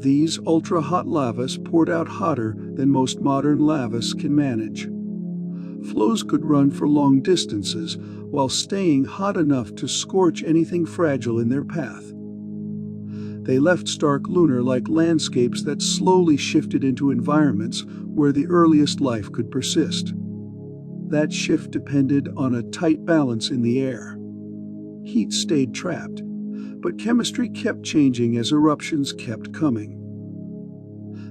These ultra-hot lavas poured out hotter than most modern lavas can manage. Flows could run for long distances while staying hot enough to scorch anything fragile in their path. They left stark lunar-like landscapes that slowly shifted into environments where the earliest life could persist. That shift depended on a tight balance in the air. Heat stayed trapped, but chemistry kept changing as eruptions kept coming.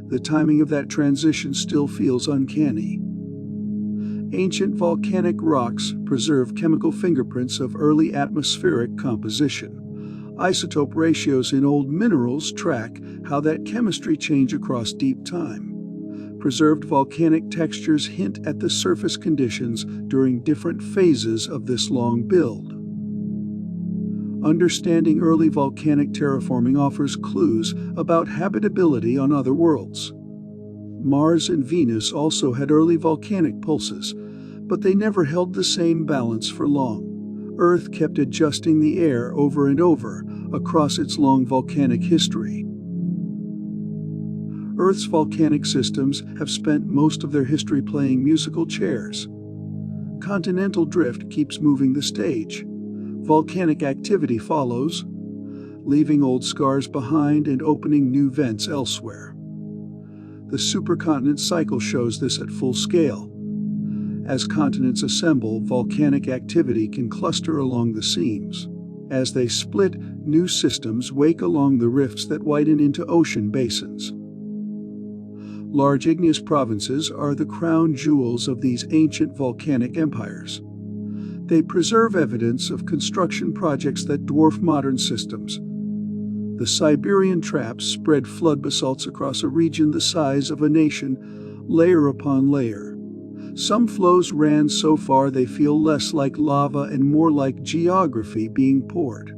The timing of that transition still feels uncanny. Ancient volcanic rocks preserve chemical fingerprints of early atmospheric composition. Isotope ratios in old minerals track how that chemistry changed across deep time. Preserved volcanic textures hint at the surface conditions during different phases of this long build. Understanding early volcanic terraforming offers clues about habitability on other worlds. Mars and Venus also had early volcanic pulses, but they never held the same balance for long. Earth kept adjusting the air over and over across its long volcanic history. Earth's volcanic systems have spent most of their history playing musical chairs. Continental drift keeps moving the stage. Volcanic activity follows, leaving old scars behind and opening new vents elsewhere. The supercontinent cycle shows this at full scale. As continents assemble, volcanic activity can cluster along the seams. As they split, new systems wake along the rifts that widen into ocean basins. Large igneous provinces are the crown jewels of these ancient volcanic empires. They preserve evidence of construction projects that dwarf modern systems. The Siberian traps spread flood basalts across a region the size of a nation, layer upon layer. Some flows ran so far they feel less like lava and more like geography being poured.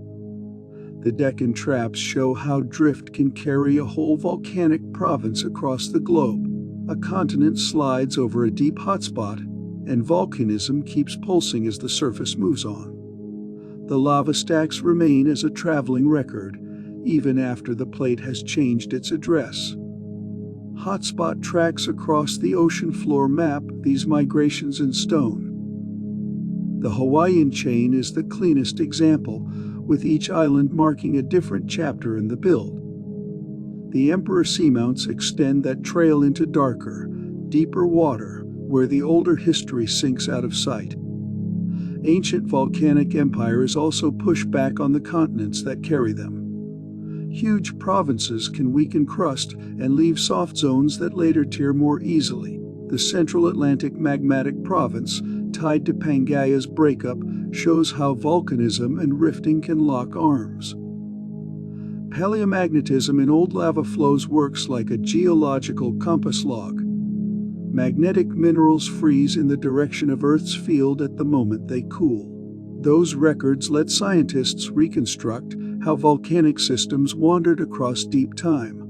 The Deccan traps show how drift can carry a whole volcanic province across the globe. A continent slides over a deep hotspot, and volcanism keeps pulsing as the surface moves on. The lava stacks remain as a traveling record, even after the plate has changed its address. Hotspot tracks across the ocean floor map these migrations in stone. The Hawaiian chain is the cleanest example, with each island marking a different chapter in the build. The Emperor seamounts extend that trail into darker, deeper water where the older history sinks out of sight. Ancient volcanic empires also push back on the continents that carry them. Huge provinces can weaken crust and leave soft zones that later tear more easily. The Central Atlantic Magmatic Province, tied to Pangaia's breakup, shows how volcanism and rifting can lock arms. Paleomagnetism in old lava flows works like a geological compass log. Magnetic minerals freeze in the direction of Earth's field at the moment they cool. Those records let scientists reconstruct how volcanic systems wandered across deep time.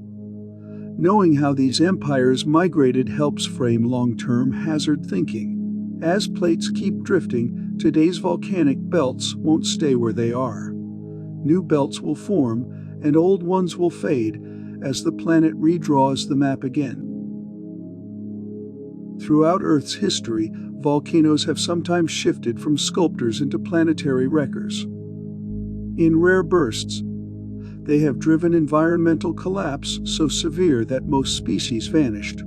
Knowing how these empires migrated helps frame long-term hazard thinking. As plates keep drifting, today's volcanic belts won't stay where they are. New belts will form, and old ones will fade as the planet redraws the map again. Throughout Earth's history, volcanoes have sometimes shifted from sculptors into planetary wreckers. In rare bursts, they have driven environmental collapse so severe that most species vanished.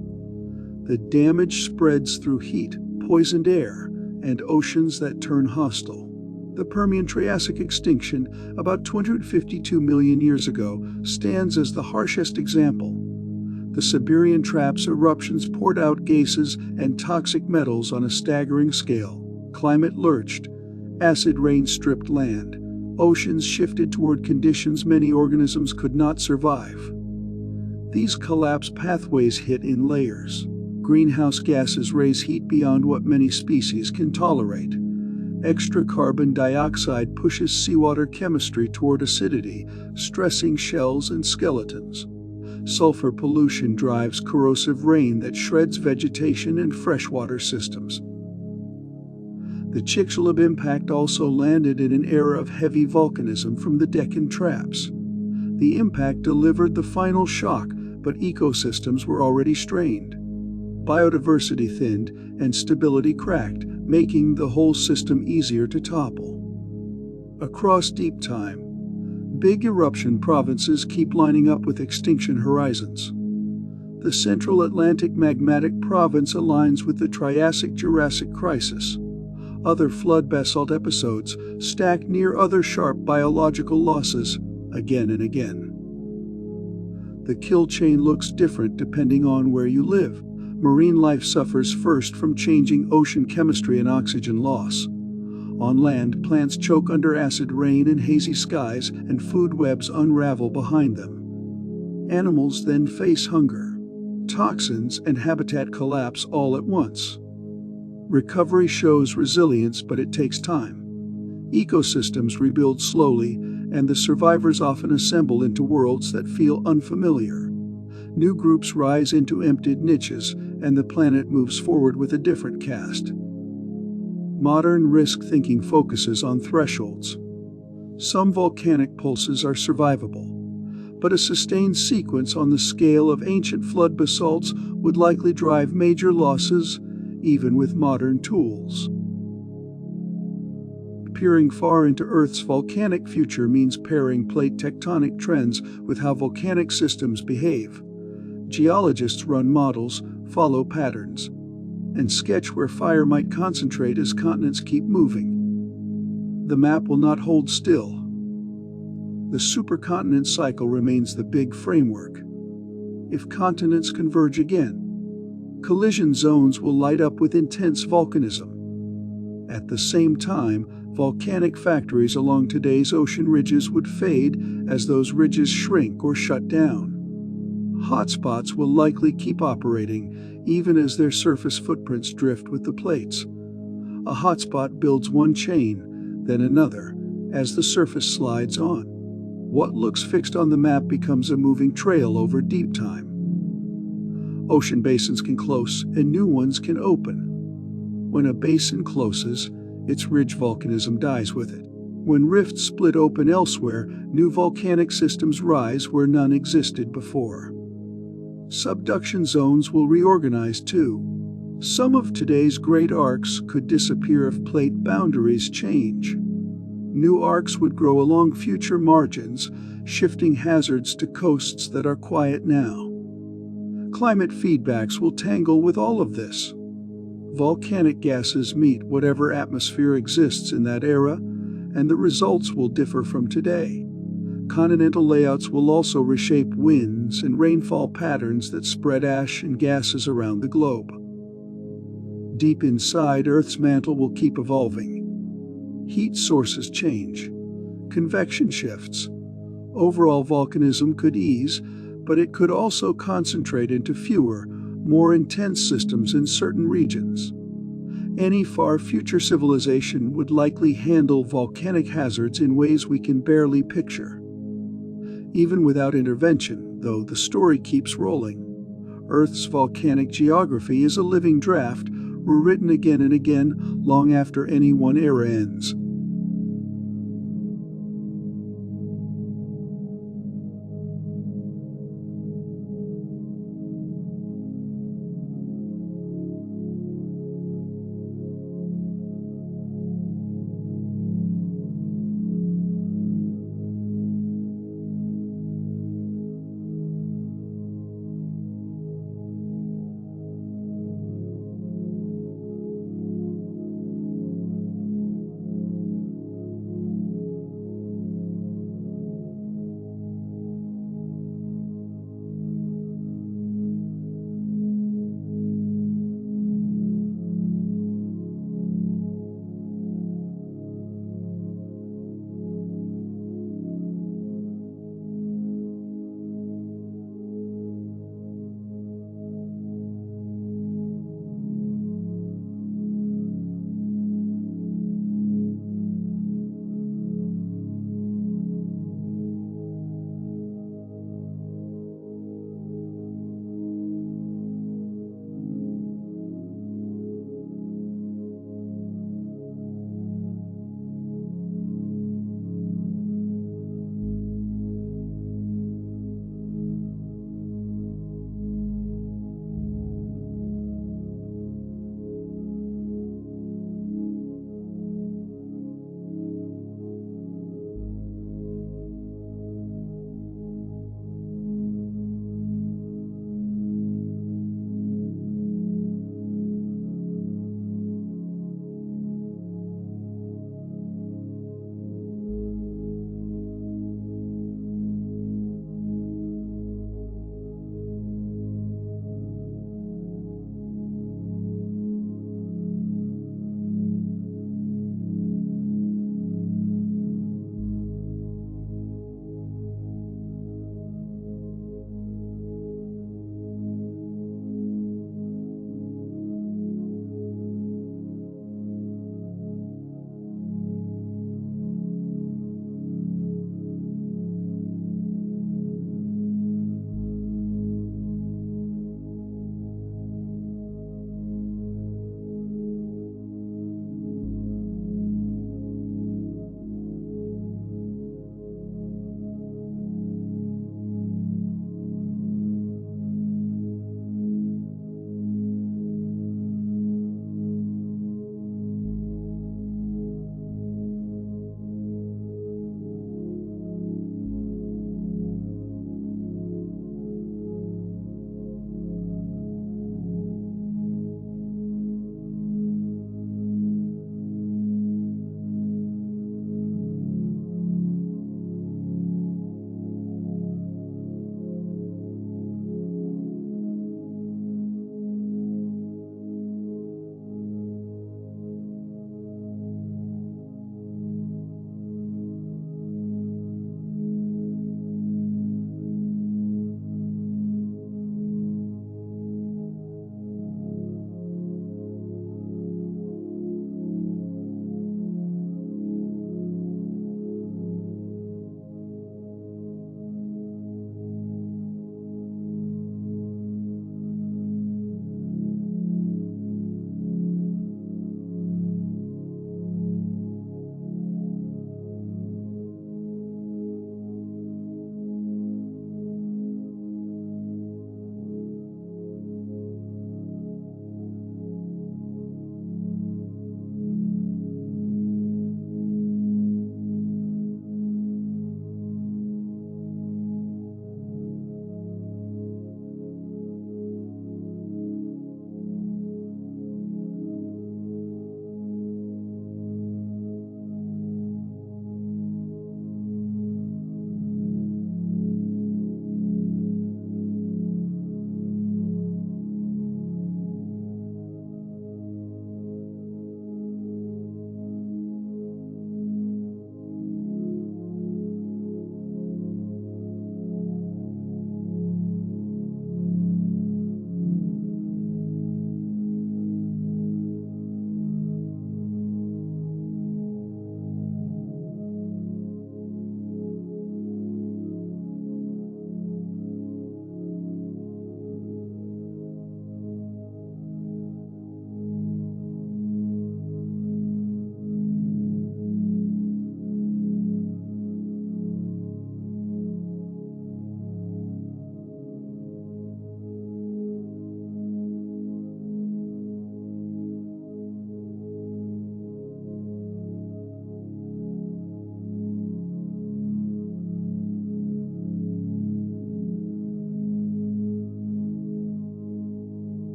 The damage spreads through heat, poisoned air, and oceans that turn hostile. The Permian-Triassic extinction, about 252 million years ago, stands as the harshest example. The Siberian traps eruptions poured out gases and toxic metals on a staggering scale. Climate lurched, acid rain stripped land. Oceans shifted toward conditions many organisms could not survive. These collapse pathways hit in layers. greenhouse gases raise heat beyond what many species can tolerate. Extra carbon dioxide pushes seawater chemistry toward acidity, stressing shells and skeletons. Sulfur pollution drives corrosive rain that shreds vegetation and freshwater systems. The Chicxulub impact also landed in an era of heavy volcanism from the Deccan traps. The impact delivered the final shock, but ecosystems were already strained. Biodiversity thinned and stability cracked, making the whole system easier to topple. Across deep time, big eruption provinces keep lining up with extinction horizons. The Central Atlantic Magmatic Province aligns with the Triassic-Jurassic crisis. Other flood basalt episodes stack near other sharp biological losses again and again. The kill chain looks different depending on where you live. Marine life suffers first from changing ocean chemistry and oxygen loss. On land, plants choke under acid rain and hazy skies, and food webs unravel behind them. Animals then face hunger, toxins, and habitat collapse all at once. Recovery shows resilience, but it takes time. Ecosystems rebuild slowly, and the survivors often assemble into worlds that feel unfamiliar. New groups rise into emptied niches, and the planet moves forward with a different cast. Modern risk thinking focuses on thresholds. Some volcanic pulses are survivable, but a sustained sequence on the scale of ancient flood basalts would likely drive major losses, even with modern tools. Peering far into Earth's volcanic future means pairing plate tectonic trends with how volcanic systems behave. Geologists run models, follow patterns, and sketch where fire might concentrate as continents keep moving. The map will not hold still. The supercontinent cycle remains the big framework. If continents converge again, collision zones will light up with intense volcanism. At the same time, volcanic factories along today's ocean ridges would fade as those ridges shrink or shut down. Hotspots will likely keep operating, even as their surface footprints drift with the plates. A hotspot builds one chain, then another, as the surface slides on. What looks fixed on the map becomes a moving trail over deep time. Ocean basins can close, and new ones can open. When a basin closes, its ridge volcanism dies with it. When rifts split open elsewhere, new volcanic systems rise where none existed before. Subduction zones will reorganize too. Some of today's great arcs could disappear if plate boundaries change. New arcs would grow along future margins, shifting hazards to coasts that are quiet now. Climate feedbacks will tangle with all of this. Volcanic gases meet whatever atmosphere exists in that era, and the results will differ from today. Continental layouts will also reshape winds and rainfall patterns that spread ash and gases around the globe. Deep inside, Earth's mantle will keep evolving. Heat sources change. Convection shifts. Overall volcanism could ease, but it could also concentrate into fewer, more intense systems in certain regions. Any far future civilization would likely handle volcanic hazards in ways we can barely picture. Even without intervention, though, the story keeps rolling. Earth's volcanic geography is a living draft, rewritten again and again long after any one era ends.